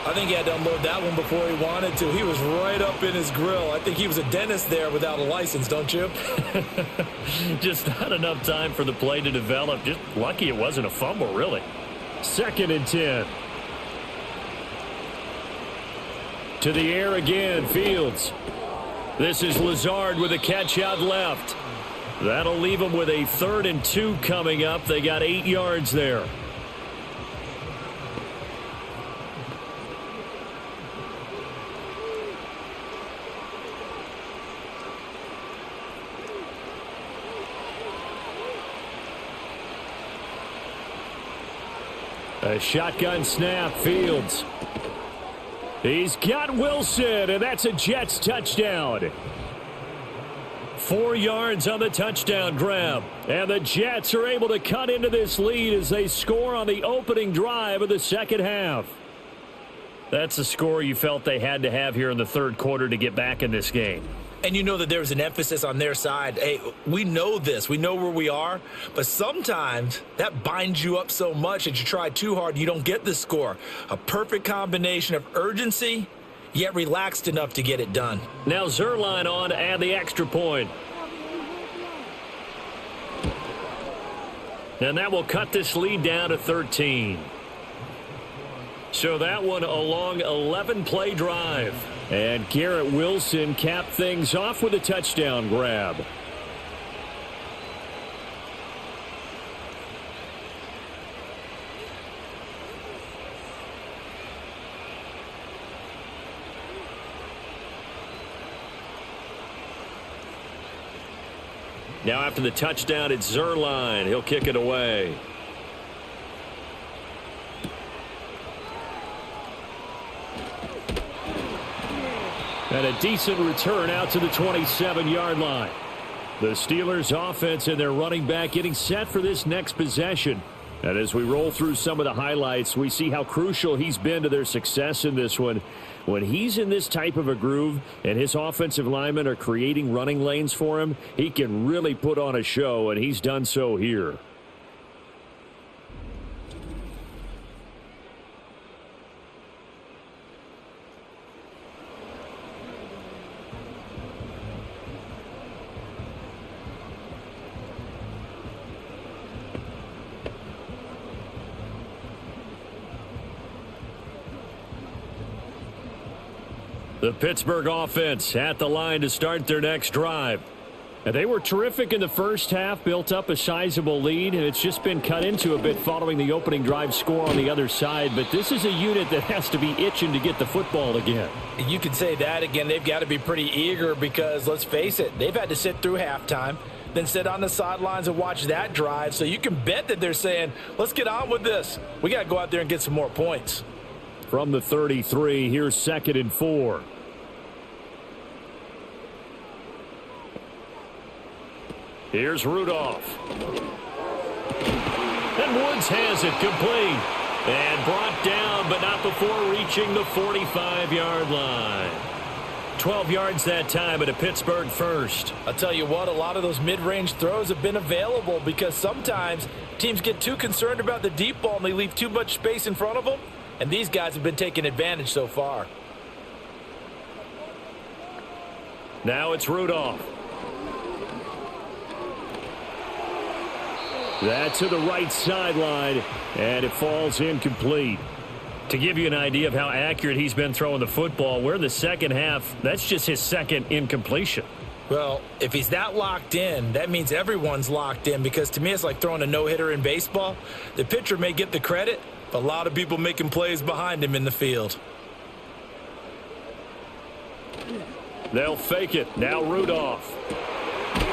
I think he had to unload that one before he wanted to. He was right up in his grill. I think he was a dentist there without a license, don't you? Just not enough time for the play to develop. Just lucky it wasn't a fumble, really. 2nd and 10. To the air again, Fields. This is Lazard with a catch out left. That'll leave them with a 3rd and 2 coming up. They got 8 yards there. A shotgun snap, Fields. He's got Wilson, and that's a Jets touchdown. 4 yards on the touchdown grab. And the Jets are able to cut into this lead as they score on the opening drive of the second half. That's a score you felt they had to have here in the 3rd quarter to get back in this game. And you know that there's an emphasis on their side. Hey, we know this. We know where we are. But sometimes that binds you up so much that you try too hard, you don't get the score. A perfect combination of urgency, yet relaxed enough to get it done. Now Zuerlein on to add the extra point. And that will cut this lead down to 13. So that one a long 11-play drive. And Garrett Wilson capped things off with a touchdown grab. Now after the touchdown, it's Zuerlein. He'll kick it away. And a decent return out to the 27-yard line. The Steelers offense and their running back getting set for this next possession. And as we roll through some of the highlights, we see how crucial he's been to their success in this one. When he's in this type of a groove and his offensive linemen are creating running lanes for him, he can really put on a show, and he's done so here. The Pittsburgh offense at the line to start their next drive. And they were terrific in the first half, built up a sizable lead, and it's just been cut into a bit following the opening drive score on the other side. But this is a unit that has to be itching to get the football again. You can say that again. They've got to be pretty eager because, let's face it, they've had to sit through halftime, then sit on the sidelines and watch that drive. So you can bet that they're saying, let's get on with this. We got to go out there and get some more points. From the 33, here's 2nd and 4. Here's Rudolph. And Woods has it complete. And brought down, but not before reaching the 45-yard line. 12 yards that time, and a Pittsburgh first. I'll tell you what, a lot of those mid-range throws have been available because sometimes teams get too concerned about the deep ball and they leave too much space in front of them. And these guys have been taking advantage so far. Now it's Rudolph. That's to the right sideline, and it falls incomplete. To give you an idea of how accurate he's been throwing the football, we're in the second half. That's just his second incompletion. Well, if he's that locked in, that means everyone's locked in because to me it's like throwing a no-hitter in baseball. The pitcher may get the credit, but a lot of people making plays behind him in the field. They'll fake it. Now Rudolph.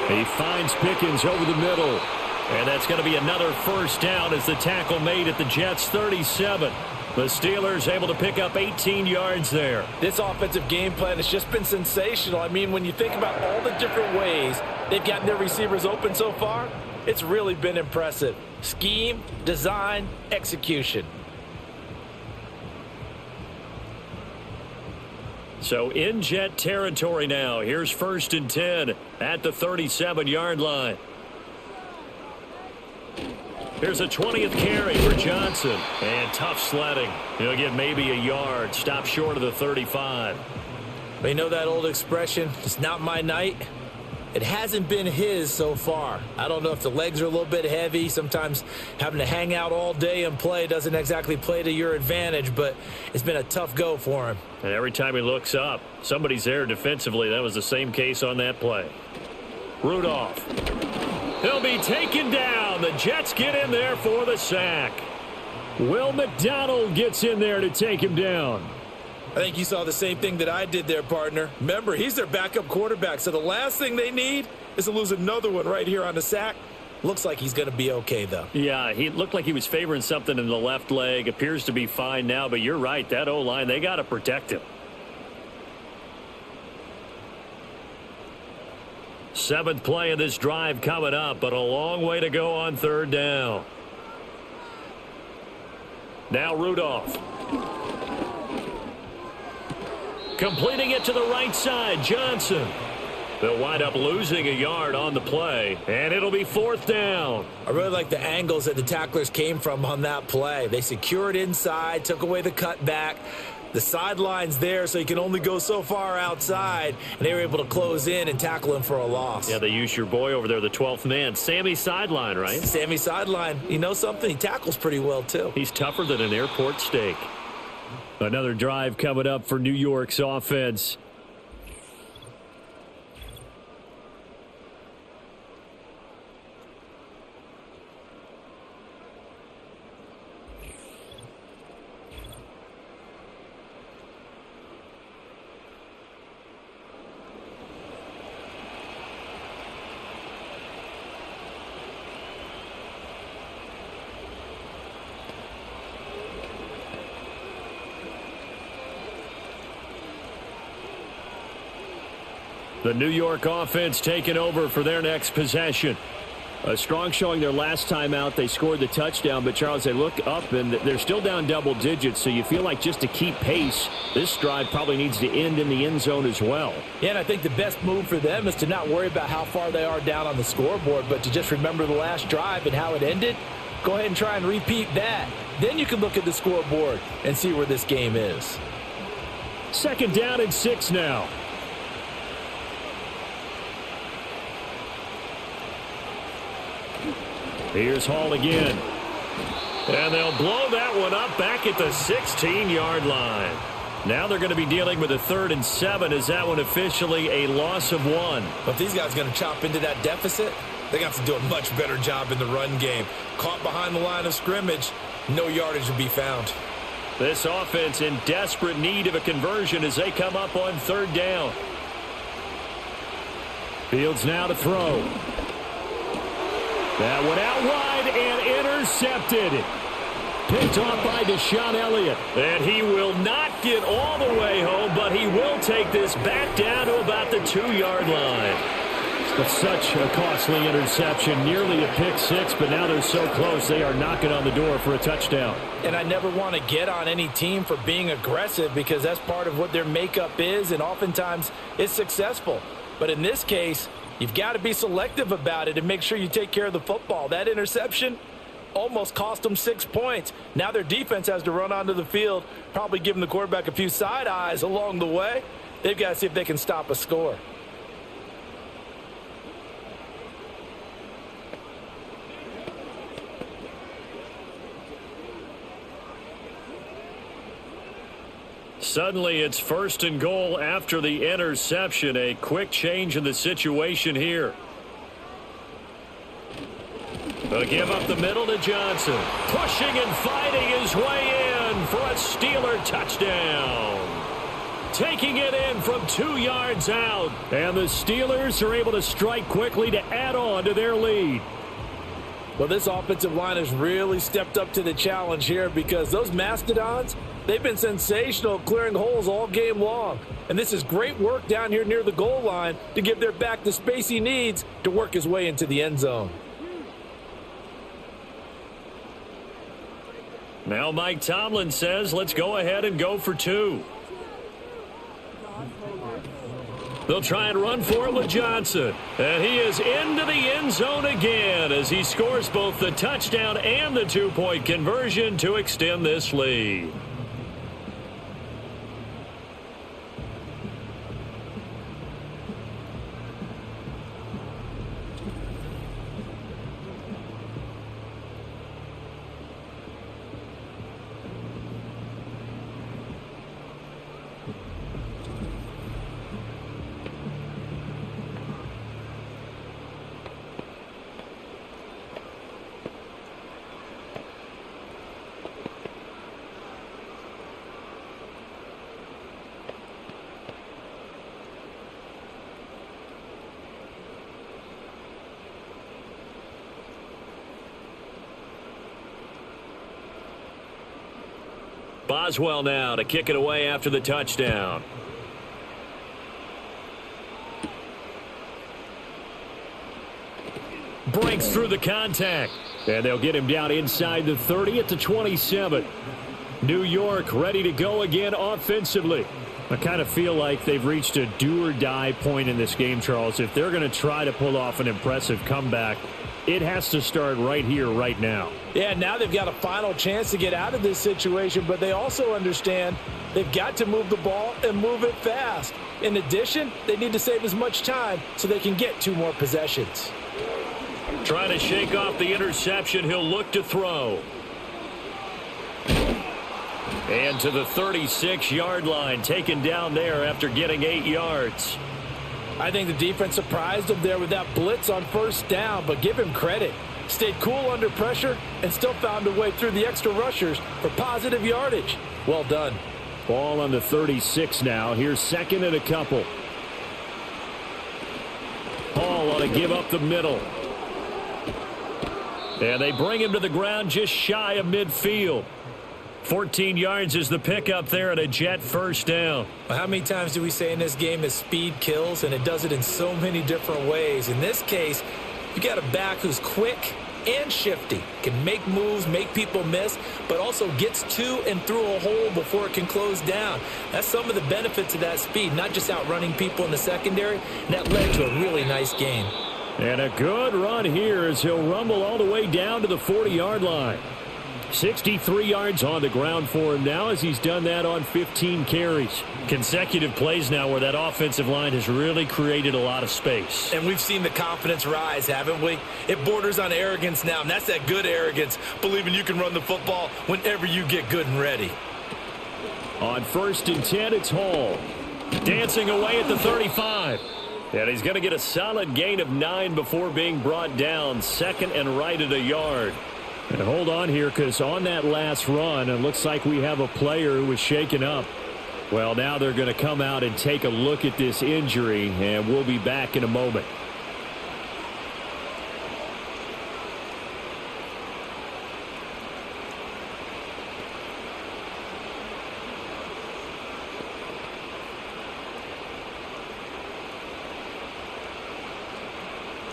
He finds Pickens over the middle. And that's going to be another first down as the tackle made at the Jets' 37. The Steelers able to pick up 18 yards there. This offensive game plan has just been sensational. I mean, when you think about all the different ways they've gotten their receivers open so far, it's really been impressive. Scheme, design, execution. So in Jet territory now. Here's 1st and 10 at the 37-yard line. Here's a 20th carry for Johnson. And tough sledding. He'll get maybe a yard. Stop short of the 35. You know that old expression, it's not my night? It hasn't been his so far. I don't know if the legs are a little bit heavy. Sometimes having to hang out all day and play doesn't exactly play to your advantage, but it's been a tough go for him. And every time he looks up, somebody's there defensively. That was the same case on that play. Rudolph. He'll be taken down. The Jets get in there for the sack. Will McDonald gets in there to take him down. I think you saw the same thing that I did there, partner. Remember, he's their backup quarterback, so the last thing they need is to lose another one right here on the sack. Looks like he's going to be okay, though. Yeah, he looked like he was favoring something in the left leg. Appears to be fine now, but you're right. That O-line, they got to protect him. 7th play of this drive coming up, but a long way to go on 3rd down. Now Rudolph. Completing it to the right side, Johnson. They'll wind up losing a yard on the play, and it'll be 4th down. I really like the angles that the tacklers came from on that play. They secured inside, took away the cutback. The sideline's there, so you can only go so far outside, and they were able to close in and tackle him for a loss. Yeah, they used your boy over there, the 12th man. Sammy Sideline, right? Sammy Sideline. You know something? He tackles pretty well, too. He's tougher than an airport steak. Another drive coming up for New York's offense. The New York offense taking over for their next possession. A strong showing their last time out. They scored the touchdown, but Charles, they look up and they're still down double digits, so you feel like just to keep pace, this drive probably needs to end in the end zone as well. Yeah, and I think the best move for them is to not worry about how far they are down on the scoreboard, but to just remember the last drive and how it ended. Go ahead and try and repeat that. Then you can look at the scoreboard and see where this game is. 2nd down and 6 now. Here's Hall again. And they'll blow that one up back at the 16-yard line. Now they're going to be dealing with a 3rd and 7. Is that one officially a loss of 1? But if these guys are going to chop into that deficit, they got to do a much better job in the run game. Caught behind the line of scrimmage, no yardage will be found. This offense in desperate need of a conversion as they come up on 3rd down. Fields now to throw. That one out wide and intercepted. Picked off by Deshaun Elliott. And he will not get all the way home, but he will take this back down to about the 2-yard line. But such a costly interception, nearly a pick 6, but now they're so close they are knocking on the door for a touchdown. And I never want to get on any team for being aggressive because that's part of what their makeup is, and oftentimes it's successful. But in this case, you've got to be selective about it and make sure you take care of the football. That interception almost cost them 6 points. Now their defense has to run onto the field, probably giving the quarterback a few side eyes along the way. They've got to see if they can stop a score. Suddenly it's 1st and goal after the interception. A quick change in the situation here. They'll give up the middle to Johnson. Pushing and fighting his way in for a Steeler touchdown. Taking it in from 2 yards out. And the Steelers are able to strike quickly to add on to their lead. Well, this offensive line has really stepped up to the challenge here because those Mastodons, they've been sensational clearing holes all game long. And this is great work down here near the goal line to give their back the space he needs to work his way into the end zone. Now Mike Tomlin says, let's go ahead and go for 2. They'll try and run for it with Johnson. And he is into the end zone again as he scores both the touchdown and the 2-point conversion to extend this lead. Boswell now to kick it away after the touchdown. Breaks through the contact. And they'll get him down inside the 30 at the 27. New York ready to go again offensively. I kind of feel like they've reached a do-or-die point in this game, Charles. If they're going to try to pull off an impressive comeback, it has to start right here, right now. Yeah, now they've got a final chance to get out of this situation, but they also understand they've got to move the ball and move it fast. In addition, they need to save as much time so they can get 2 more possessions. Trying to shake off the interception, he'll look to throw. And to the 36-yard line, taken down there after getting 8 yards. I think the defense surprised him there with that blitz on first down, but give him credit. Stayed cool under pressure and still found a way through the extra rushers for positive yardage. Well done. Ball on the 36 now. Here's second and a couple. Hall ought to give up the middle. And they bring him to the ground just shy of midfield. 14 yards is the pickup there and a Jet first down. Well, how many times do we say in this game that speed kills, and it does it in so many different ways? In this case, you got a back who's quick and shifty, can make moves, make people miss, but also gets to and through a hole before it can close down. That's some of the benefits of that speed, not just outrunning people in the secondary. And that led to a really nice gain. And a good run here as he'll rumble all the way down to the 40-yard line. 63 yards on the ground for him now as he's done that on 15 carries. Consecutive plays now where that offensive line has really created a lot of space. And we've seen the confidence rise, haven't we? It borders on arrogance now, and that's that good arrogance, believing you can run the football whenever you get good and ready. On 1st and 10, it's Hall. Dancing away at the 35. And he's going to get a solid gain of 9 before being brought down. Second and right at a yard. And hold on here, because on that last run, it looks like we have a player who was shaken up. Well, now they're going to come out and take a look at this injury, and we'll be back in a moment.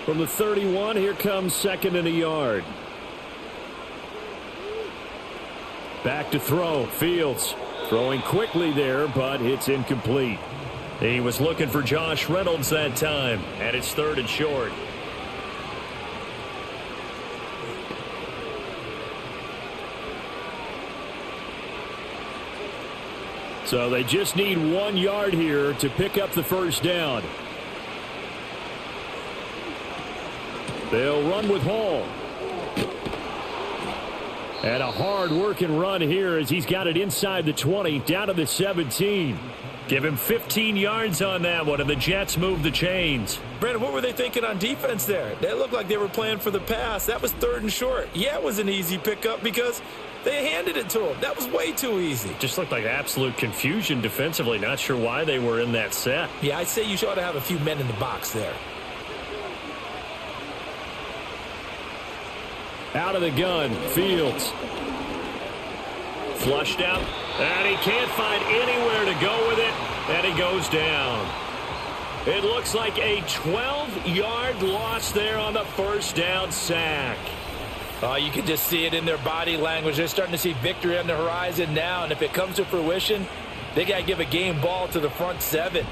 From the 31, here comes second and a yard. Back to throw. Fields throwing quickly there, but it's incomplete. He was looking for Josh Reynolds that time, and it's 3rd and short. So they just need 1 yard here to pick up the first down. They'll run with Hall. And a hard-working run here as he's got it inside the 20, down to the 17. Give him 15 yards on that one, and the Jets move the chains. Brandon, what were they thinking on defense there? They looked like they were playing for the pass. That was 3rd and short. Yeah, it was an easy pickup because they handed it to him. That was way too easy. Just looked like absolute confusion defensively. Not sure why they were in that set. Yeah, I'd say you ought to have a few men in the box there. Out of the gun, Fields. Flushed out, and he can't find anywhere to go with it, and he goes down. It looks like a 12-yard loss there on the first down sack. Oh, you can just see it in their body language. They're starting to see victory on the horizon now, and if it comes to fruition, they got to give a game ball to the front 7.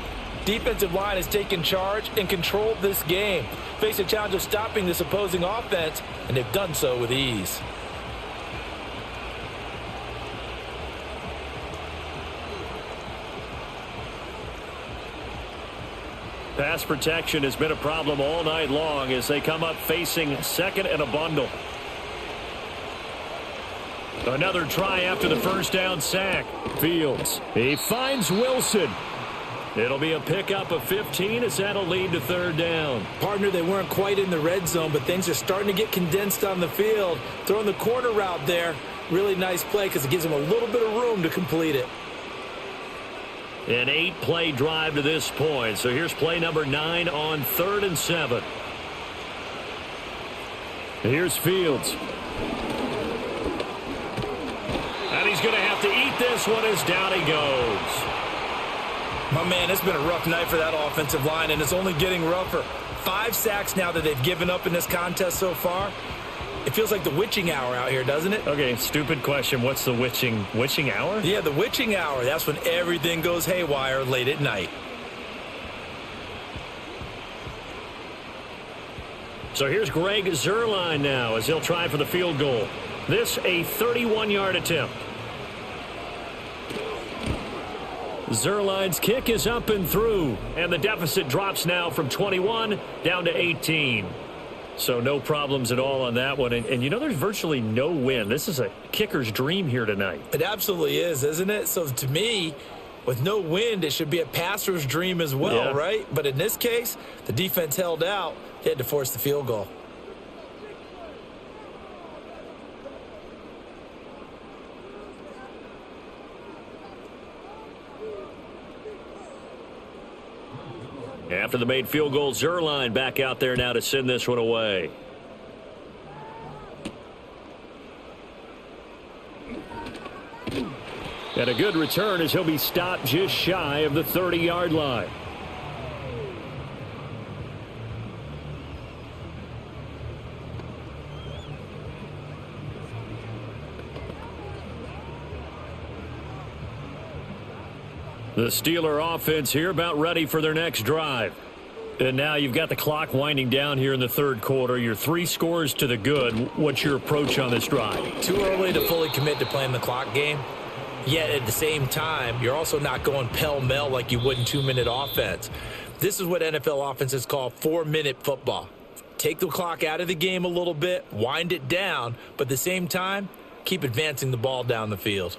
Defensive line has taken charge and controlled this game. Face a challenge of stopping this opposing offense, and they've done so with ease. Pass protection has been a problem all night long as they come up facing second and a bundle. Another try after the first down sack. Fields. He finds Wilson. It'll be a pickup of 15 as that'll lead to 3rd down. Partner, they weren't quite in the red zone, but things are starting to get condensed on the field. Throwing the corner route there. Really nice play because it gives them a little bit of room to complete it. An 8-play drive to this point. So here's play number 9 on 3rd and 7. Here's Fields. And he's going to have to eat this one as down he goes. My man, it's been a rough night for that offensive line, and it's only getting rougher. 5 sacks now that they've given up in this contest so far. It feels like the witching hour out here, doesn't it? Okay, stupid question. What's the witching hour? Yeah, the witching hour. That's when everything goes haywire late at night. So here's Greg Zuerlein now as he'll try for the field goal. This a 31-yard attempt. Zuerlein's kick is up and through, and the deficit drops now from 21 down to 18. So no problems at all on that one. And you know, there's virtually no wind. This is a kicker's dream here tonight. It absolutely is, isn't it? So to me, with no wind, it should be a passer's dream as well, right? But in this case, the defense held out. They had to force the field goal. After the made field goal, Zuerlein back out there now to send this one away. And a good return as he'll be stopped just shy of the 30-yard line. The Steeler offense here about ready for their next drive. And now you've got the clock winding down here in the third quarter. You're 3 scores to the good. What's your approach on this drive? Too early to fully commit to playing the clock game. Yet at the same time, you're also not going pell-mell like you would in 2-minute offense. This is what NFL offenses call 4-minute football. Take the clock out of the game a little bit, wind it down, but at the same time, keep advancing the ball down the field.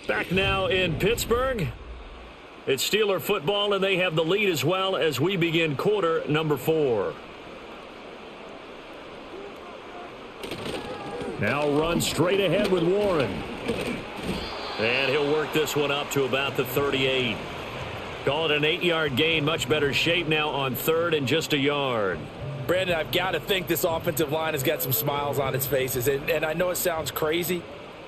Back now in Pittsburgh. It's Steeler football, and they have the lead as well as we begin quarter number 4. Now run straight ahead with Warren. And he'll work this one up to about the 38. Call it an 8-yard gain. Much better shape now on third and just a yard. Brandon, I've got to think this offensive line has got some smiles on its faces. And I know it sounds crazy,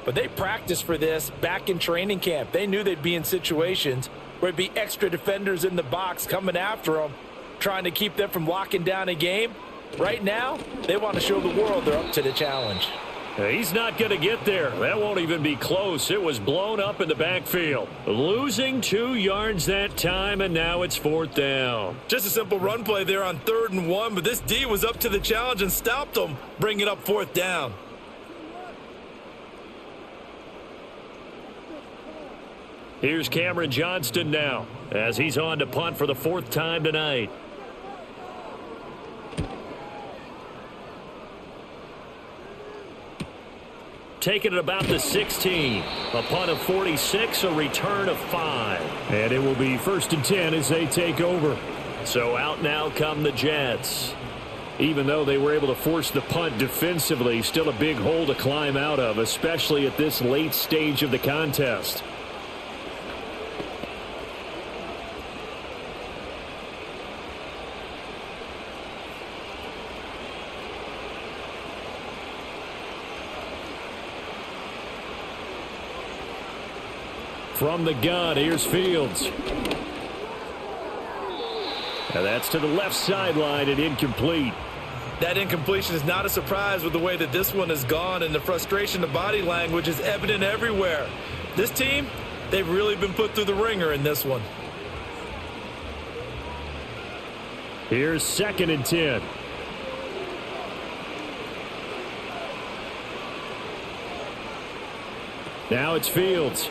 but they practiced for this back in training camp. They knew they'd be in situations where it'd be extra defenders in the box coming after them, trying to keep them from locking down a game. Right now, they want to show the world they're up to the challenge. He's not going to get there. That won't even be close. It was blown up in the backfield. Losing 2 yards that time, and now it's 4th down. Just a simple run play there on 3rd and 1, but this D was up to the challenge and stopped them, bringing up 4th down. Here's Cameron Johnston now as he's on to punt for the 4th time tonight. Taking it about the 16. A punt of 46, a return of 5. And it will be 1st and 10 as they take over. So out now come the Jets. Even though they were able to force the punt defensively, still a big hole to climb out of, especially at this late stage of the contest. From the gun, here's Fields. And that's to the left sideline and incomplete. That incompletion is not a surprise with the way that this one has gone, and the frustration, the body language is evident everywhere. This team, they've really been put through the ringer in this one. Here's 2nd and 10. Now it's Fields.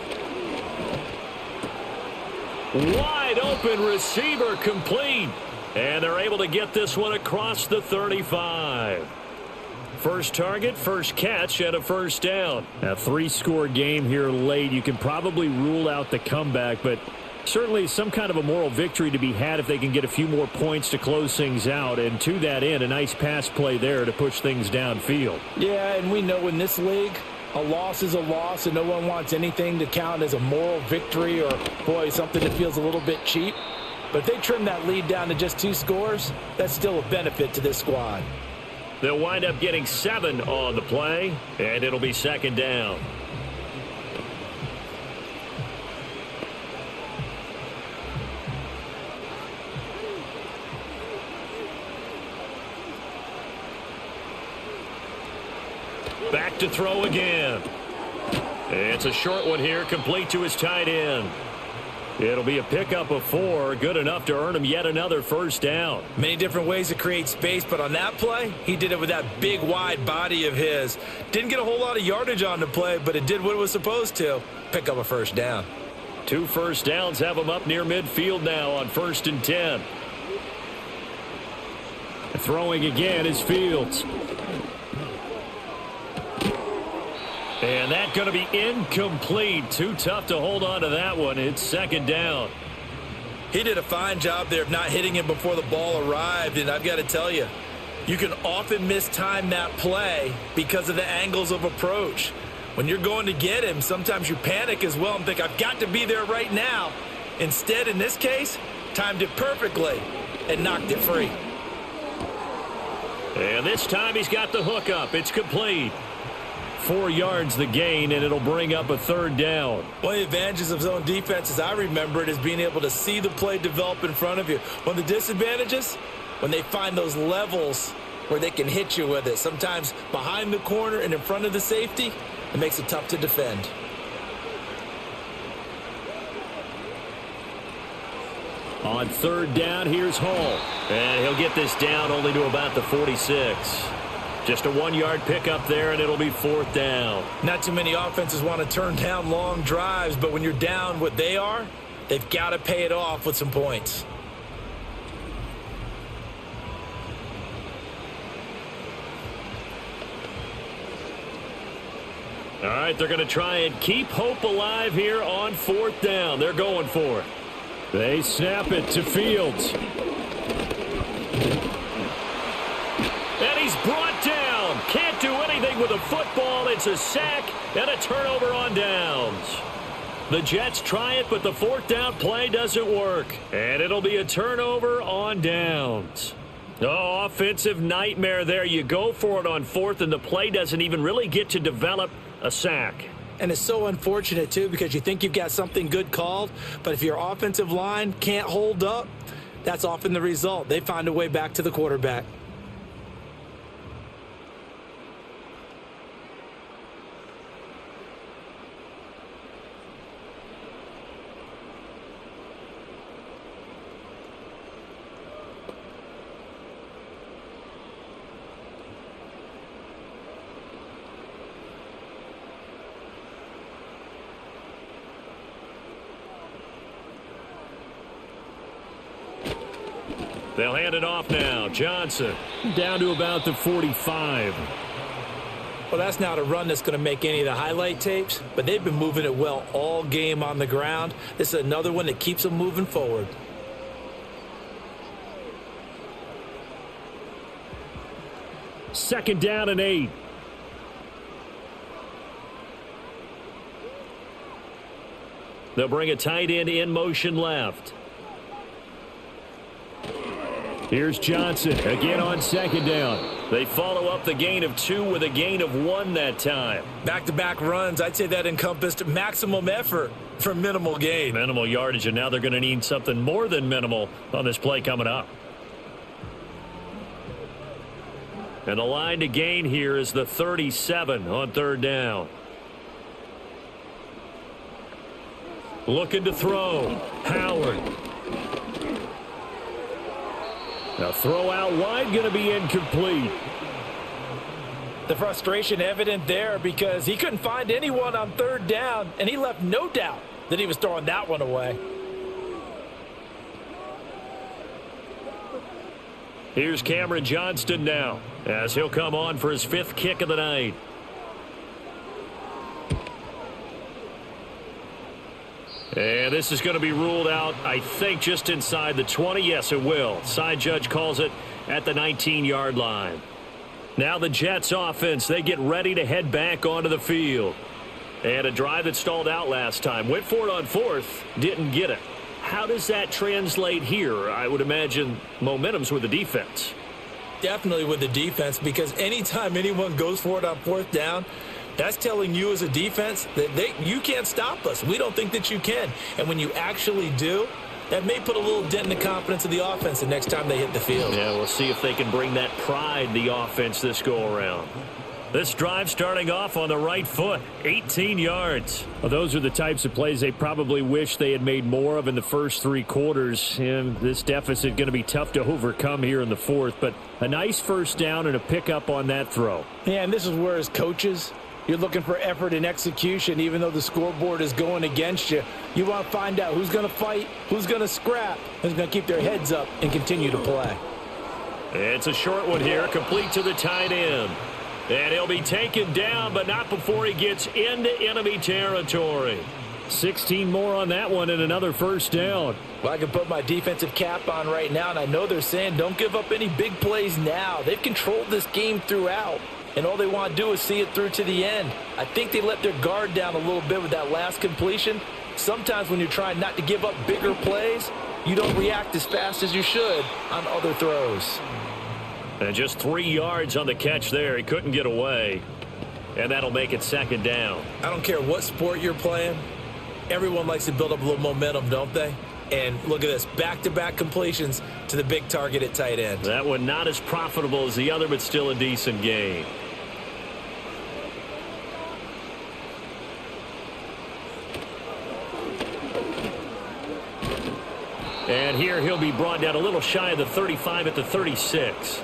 Wide open receiver complete. And they're able to get this one across the 35. First target, first catch, and a 1st down. A 3-score game here late. You can probably rule out the comeback, but certainly some kind of a moral victory to be had if they can get a few more points to close things out. And to that end, a nice pass play there to push things downfield. Yeah, and we know in this league, a loss is a loss, and no one wants anything to count as a moral victory or, boy, something that feels a little bit cheap. But if they trim that lead down to just 2 scores, that's still a benefit to this squad. They'll wind up getting 7 on the play, and it'll be 2nd down. Back to throw again. It's a short one here, complete to his tight end. It'll be a pickup of 4, good enough to earn him yet another first down. Many different ways to create space, but on that play, he did it with that big, wide body of his. Didn't get a whole lot of yardage on the play, but it did what it was supposed to. Pick up a first down. 2 first downs have him up near midfield now on 1st and 10. Throwing again is Fields. And that's going to be incomplete. Too tough to hold on to that one. It's 2nd down. He did a fine job there of not hitting him before the ball arrived. And I've got to tell you, you can often mistime that play because of the angles of approach. When you're going to get him, sometimes you panic as well and think, I've got to be there right now. Instead, in this case, timed it perfectly and knocked it free. And this time he's got the hook up. It's complete. 4 yards the gain, and it'll bring up a 3rd down. One of the advantages of zone defense, as I remember it, is being able to see the play develop in front of you. One of the disadvantages, when they find those levels where they can hit you with it, sometimes behind the corner and in front of the safety, it makes it tough to defend. On 3rd down, here's Hall. And he'll get this down only to about the 46. Just a 1-yard pickup there, and it'll be 4th down. Not too many offenses want to turn down long drives, but when you're down what they are, they've got to pay it off with some points. All right, they're going to try and keep hope alive here on 4th down. They're going for it. They snap it to Fields. And he's brought down. Can't do anything with a football. It's a sack and a turnover on downs. The Jets try it, but the 4th down play doesn't work. And it'll be a turnover on downs. Oh, offensive nightmare there. You go for it on 4th, and the play doesn't even really get to develop a sack. And it's so unfortunate, too, because you think you've got something good called, but if your offensive line can't hold up, that's often the result. They find a way back to the quarterback. They'll hand it off now. Johnson down to about the 45. Well, that's not a run that's going to make any of the highlight tapes, but they've been moving it well all game on the ground. This is another one that keeps them moving forward. Second down and 8. They'll bring a tight end in motion left. Here's Johnson again on 2nd down. They follow up the gain of 2 with a gain of 1 that time. Back-to-back runs, I'd say that encompassed maximum effort for minimal gain. Minimal yardage, and now they're going to need something more than minimal on this play coming up. And the line to gain here is the 37 on 3rd down. Looking to throw. Howard. Now throw out wide, going to be incomplete. The frustration evident there because he couldn't find anyone on 3rd down, and he left no doubt that he was throwing that one away. Here's Cameron Johnston now as he'll come on for his 5th kick of the night. And this is going to be ruled out, I think, just inside the 20. Yes, it will. Side judge calls it at the 19-yard line. Now the Jets offense, they get ready to head back onto the field. And a drive that stalled out last time. Went for it on 4th, didn't get it. How does that translate here? I would imagine momentum's with the defense. Definitely with the defense, because anytime anyone goes for it on 4th down, that's telling you as a defense that you can't stop us. We don't think that you can. And when you actually do, that may put a little dent in the confidence of the offense the next time they hit the field. Yeah, we'll see if they can bring that pride, the offense, this go-around. This drive starting off on the right foot, 18 yards. Well, those are the types of plays they probably wish they had made more of in the first 3 quarters. And this deficit going to be tough to overcome here in the fourth. But a nice first down and a pickup on that throw. Yeah, and this is where as coaches, you're looking for effort and execution. Even though the scoreboard is going against you, you want to find out who's going to fight, who's going to scrap, who's going to keep their heads up and continue to play. It's a short one here, complete to the tight end. And he'll be taken down, but not before he gets into enemy territory. 16 more on that one and another first down. Well, I can put my defensive cap on right now, and I know they're saying don't give up any big plays now. They've controlled this game throughout, and all they want to do is see it through to the end. I think they let their guard down a little bit with that last completion. Sometimes when you're trying not to give up bigger plays, you don't react as fast as you should on other throws. And just 3 yards on the catch there. He couldn't get away. And that'll make it second down. I don't care what sport you're playing. Everyone likes to build up a little momentum, don't they? And look at this, back-to-back completions to the big target at tight end. That one not as profitable as the other, but still a decent gain. And here he'll be brought down a little shy of the 35 at the 36.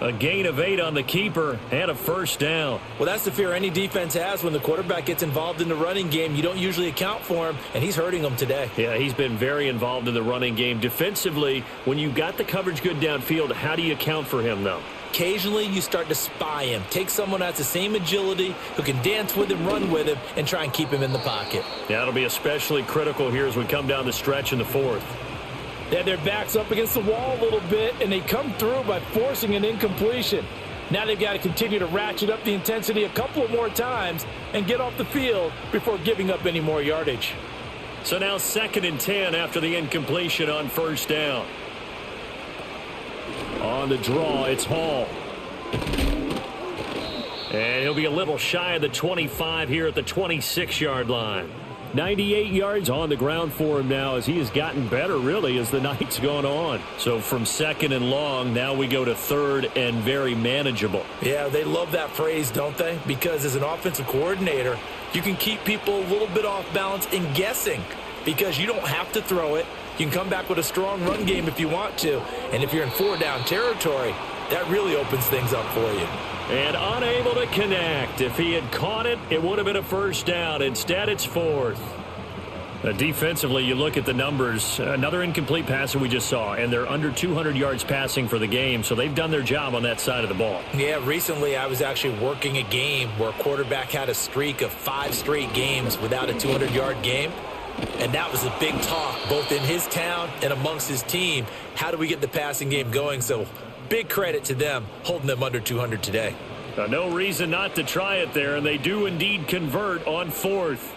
A gain of 8 on the keeper and a first down. Well, that's the fear any defense has when the quarterback gets involved in the running game. You don't usually account for him, and he's hurting them today. Yeah, he's been very involved in the running game. Defensively, when you got the coverage good downfield, how do you account for him, though? Occasionally, you start to spy him. Take someone that's the same agility, who can dance with him, run with him, and try and keep him in the pocket. Yeah, that'll be especially critical here as we come down the stretch in the fourth. They have their backs up against the wall a little bit, and they come through by forcing an incompletion. Now they've got to continue to ratchet up the intensity a couple of more times and get off the field before giving up any more yardage. So now 2nd and 10 after the incompletion on first down. On the draw, it's Hall. And he'll be a little shy of the 25 here at the 26-yard line. 98 yards on the ground for him now as he has gotten better, really, as the night's gone on. So from 2nd and long, now we go to 3rd and very manageable. Yeah, they love that phrase, don't they? Because as an offensive coordinator, you can keep people a little bit off balance and guessing because you don't have to throw it. You can come back with a strong run game if you want to. And if you're in 4-down territory, that really opens things up for you. And unable to connect. If he had caught it, it would have been a first down. Instead, it's 4th. Defensively, you look at the numbers. Another incomplete pass that we just saw, and they're under 200 yards passing for the game, so they've done their job on that side of the ball. Yeah, recently I was actually working a game where a quarterback had a streak of 5 straight games without a 200-yard game, and that was a big talk, both in his town and amongst his team. How do we get the passing game going? So big credit to them, holding them under 200 today. No reason not to try it there, and they do indeed convert on 4th.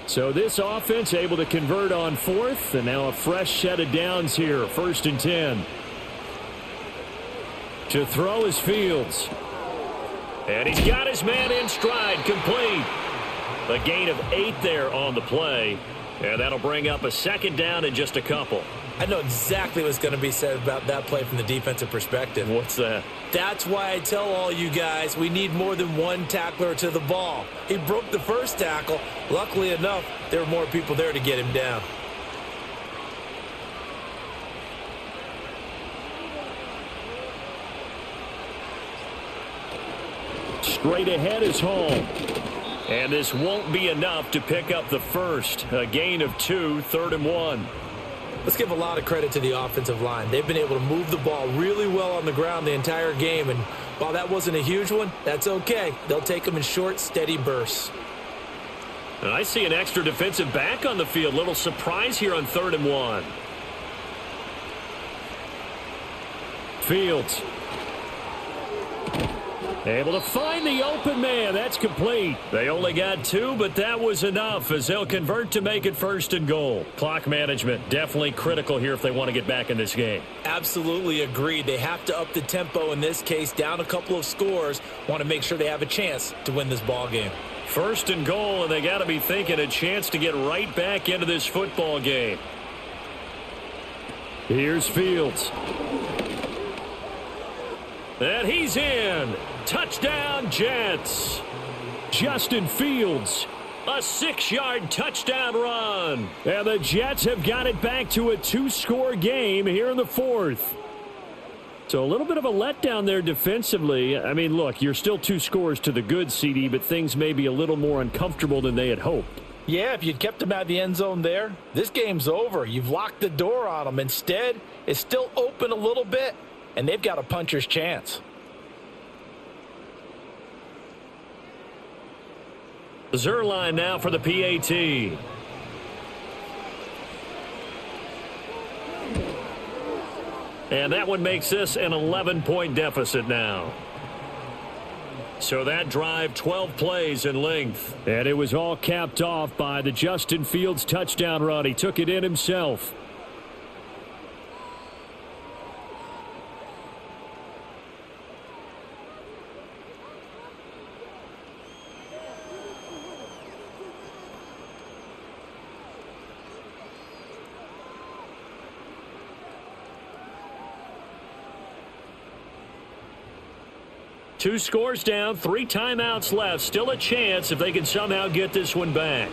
So this offense able to convert on 4th, and now a fresh set of downs here, 1st and 10. To throw is Fields. And he's got his man in stride, complete. A gain of 8 there on the play. And that'll bring up a 2nd down in just a couple. I know exactly what's going to be said about that play from the defensive perspective. What's that? That's why I tell all you guys we need more than one tackler to the ball. He broke the first tackle. Luckily enough, there were more people there to get him down. Straight ahead is Hall. And this won't be enough to pick up the first. A gain of 2, 3rd and 1. Let's give a lot of credit to the offensive line. They've been able to move the ball really well on the ground the entire game. And while that wasn't a huge one, that's okay. They'll take them in short, steady bursts. And I see an extra defensive back on the field. Little surprise here on 3rd and 1. Fields. Able to find the open man. That's complete. They only got 2, but that was enough as they'll convert to make it 1st and goal. Clock management definitely critical here if they want to get back in this game. Absolutely agreed. They have to up the tempo in this case, down a couple of scores. Want to make sure they have a chance to win this ball game. 1st and goal, and they got to be thinking a chance to get right back into this football game. Here's Fields. And he's in. Touchdown, Jets. Justin Fields, a 6-yard touchdown run. And the Jets have got it back to a 2-score game here in the 4th. So a little bit of a letdown there defensively. I mean, look, you're still 2 scores to the good, CD, but things may be a little more uncomfortable than they had hoped. Yeah, if you'd kept them out of the end zone there, this game's over. You've locked the door on them. Instead, it's still open a little bit, and they've got a puncher's chance. Zerline now for the PAT. And that one makes this an 11-point deficit now. So that drive, 12 plays in length. And it was all capped off by the Justin Fields touchdown run. He took it in himself. Two scores down, 3 timeouts left. Still a chance if they can somehow get this one back.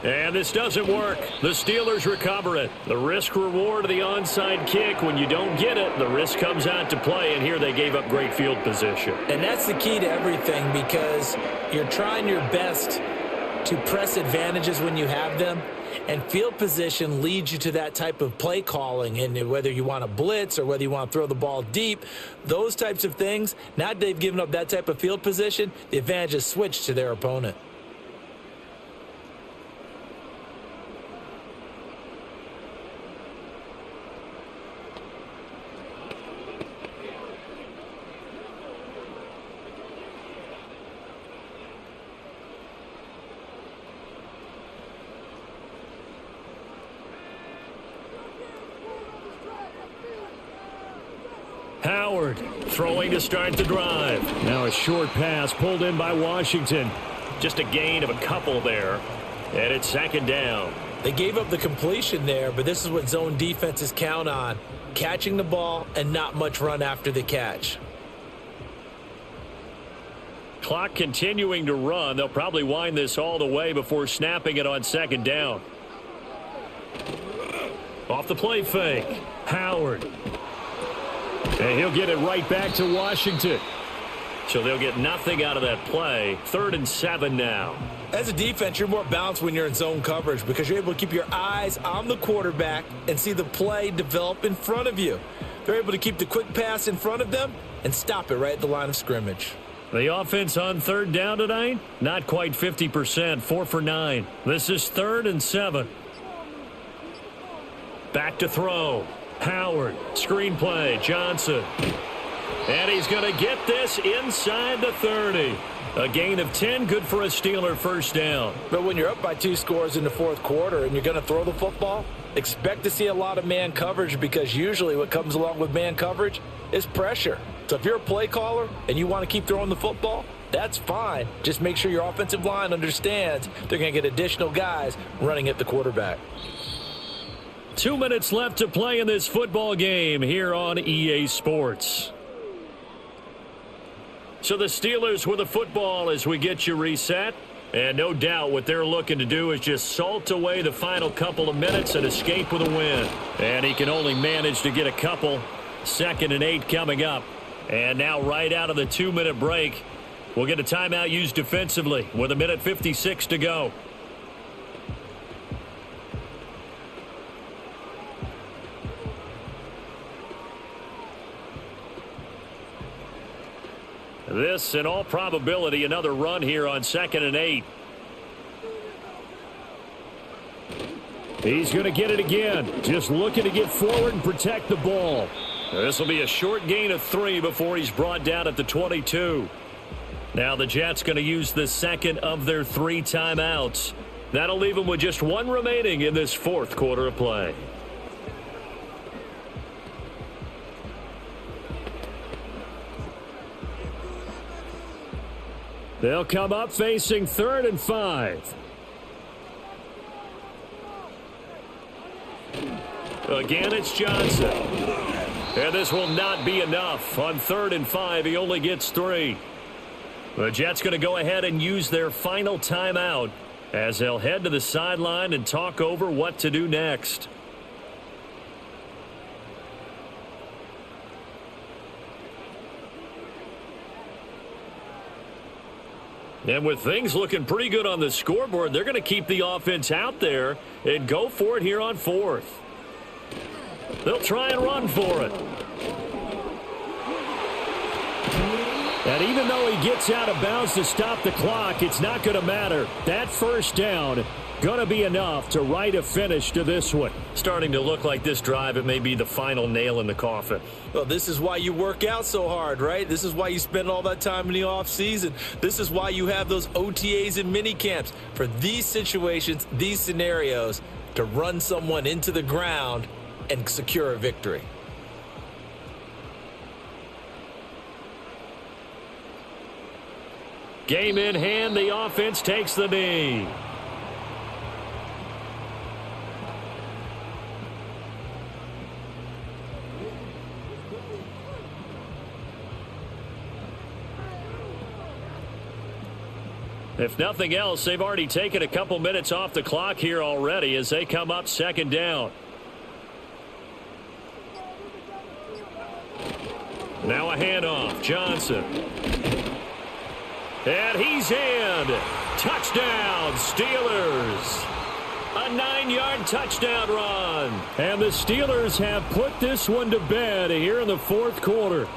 And this doesn't work. The Steelers recover it. The risk reward of the onside kick. When you don't get it, the risk comes out to play, and here they gave up great field position. And that's the key to everything, because you're trying your best to press advantages when you have them. And field position leads you to that type of play calling, and whether you want to blitz or whether you want to throw the ball deep, those types of things, now that they've given up that type of field position, the advantage is switched to their opponent. Howard throwing to start the drive. Now a short pass pulled in by Washington. Just a gain of a couple there. And it's 2nd down. They gave up the completion there, but this is what zone defenses count on. Catching the ball and not much run after the catch. Clock continuing to run. They'll probably wind this all the way before snapping it on 2nd down. Off the play fake. Howard. And he'll get it right back to Washington. So they'll get nothing out of that play. 3rd and 7 now. As a defense, you're more balanced when you're in zone coverage because you're able to keep your eyes on the quarterback and see the play develop in front of you. They're able to keep the quick pass in front of them and stop it right at the line of scrimmage. The offense on 3rd down tonight, not quite 50%, 4 for 9. This is 3rd and 7. Back to throw. Howard, screen play, Johnson. And he's going to get this inside the 30. A gain of 10, good for a Steeler 1st down. But when you're up by 2 scores in the 4th quarter and you're going to throw the football, expect to see a lot of man coverage, because usually what comes along with man coverage is pressure. So if you're a play caller and you want to keep throwing the football, that's fine. Just make sure your offensive line understands they're going to get additional guys running at the quarterback. 2 minutes left to play in this football game here on EA Sports. So the Steelers with the football as we get you reset. And no doubt what they're looking to do is just salt away the final couple of minutes and escape with a win. And he can only manage to get a couple. 2nd and 8 coming up. And now right out of the 2-minute break, we'll get a timeout used defensively with 1:56 to go. This, in all probability, another run here on 2nd and 8. He's going to get it again. Just looking to get forward and protect the ball. This will be a short gain of 3 before he's brought down at the 22. Now the Jets going to use the 2nd of their 3 timeouts. That'll leave them with just 1 remaining in this 4th quarter of play. They'll come up facing 3rd and 5. Again, it's Johnson. And this will not be enough. On 3rd and 5, he only gets 3. The Jets going to go ahead and use their final timeout as they'll head to the sideline and talk over what to do next. And with things looking pretty good on the scoreboard, they're going to keep the offense out there and go for it here on 4th. They'll try and run for it. And even though he gets out of bounds to stop the clock, it's not going to matter. That first down going to be enough to write a finish to this one. Starting to look like this drive, it may be the final nail in the coffin. Well, this is why you work out so hard, right? This is why you spend all that time in the offseason. This is why you have those OTAs and mini camps for these situations, these scenarios, to run someone into the ground and secure a victory. Game in hand, the offense takes the knee. If nothing else, they've already taken a couple minutes off the clock here already as they come up 2nd down. Now a handoff. Johnson. And he's in. Touchdown, Steelers. A 9-yard touchdown run. And the Steelers have put this one to bed here in the 4th quarter.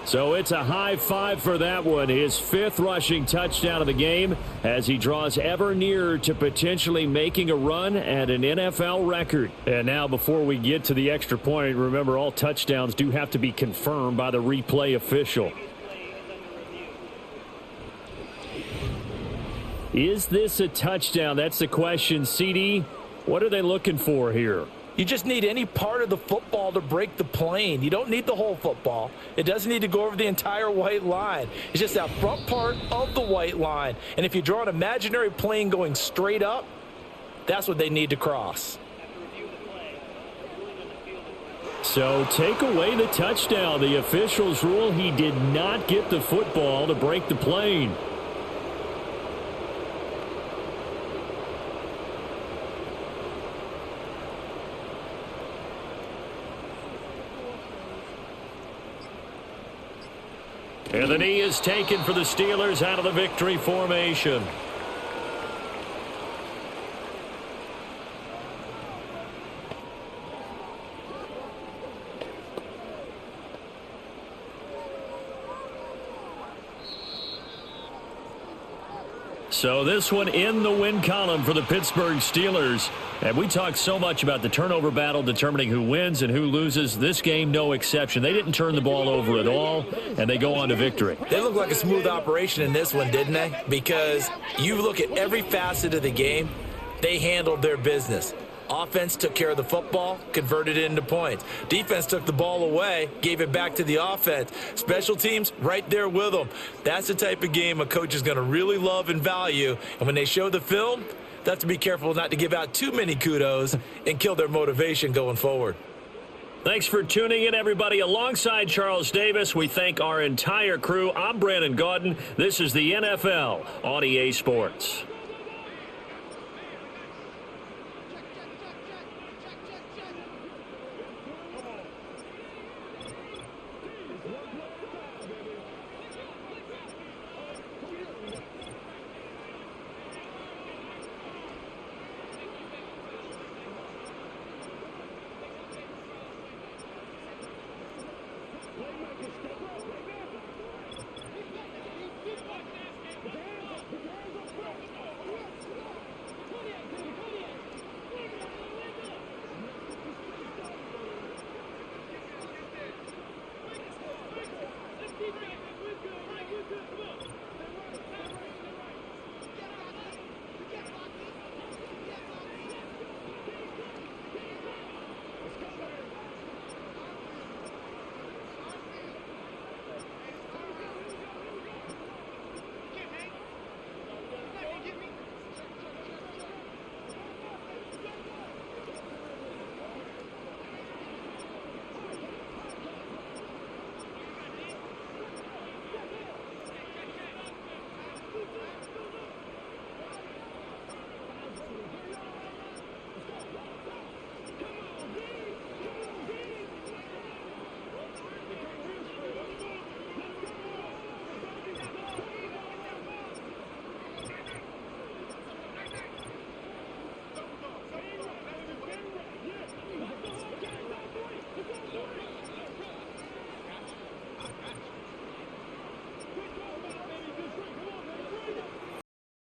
So it's a high 5 for that one. His 5th rushing touchdown of the game as he draws ever nearer to potentially making a run at an NFL record. And now before we get to the extra point, remember all touchdowns do have to be confirmed by the replay official. Is this a touchdown? That's the question. CD, what are they looking for here? You just need any part of the football to break the plane. You don't need the whole football. It doesn't need to go over the entire white line. It's just that front part of the white line. And if you draw an imaginary plane going straight up, that's what they need to cross. So take away the touchdown. The officials rule he did not get the football to break the plane. And the knee is taken for the Steelers out of the victory formation. So this one in the win column for the Pittsburgh Steelers. And we talked so much about the turnover battle determining who wins and who loses. This game, no exception. They didn't turn the ball over at all, and they go on to victory. They look like a smooth operation in this one, didn't they? Because you look at every facet of the game, they handled their business. Offense took care of the football, converted it into points. Defense took the ball away, gave it back to the offense. Special teams, right there with them. That's the type of game a coach is going to really love and value. And when they show the film, they have to be careful not to give out too many kudos and kill their motivation going forward. Thanks for tuning in, everybody. Alongside Charles Davis, we thank our entire crew. I'm Brandon Gaudin. This is the NFL on EA Sports.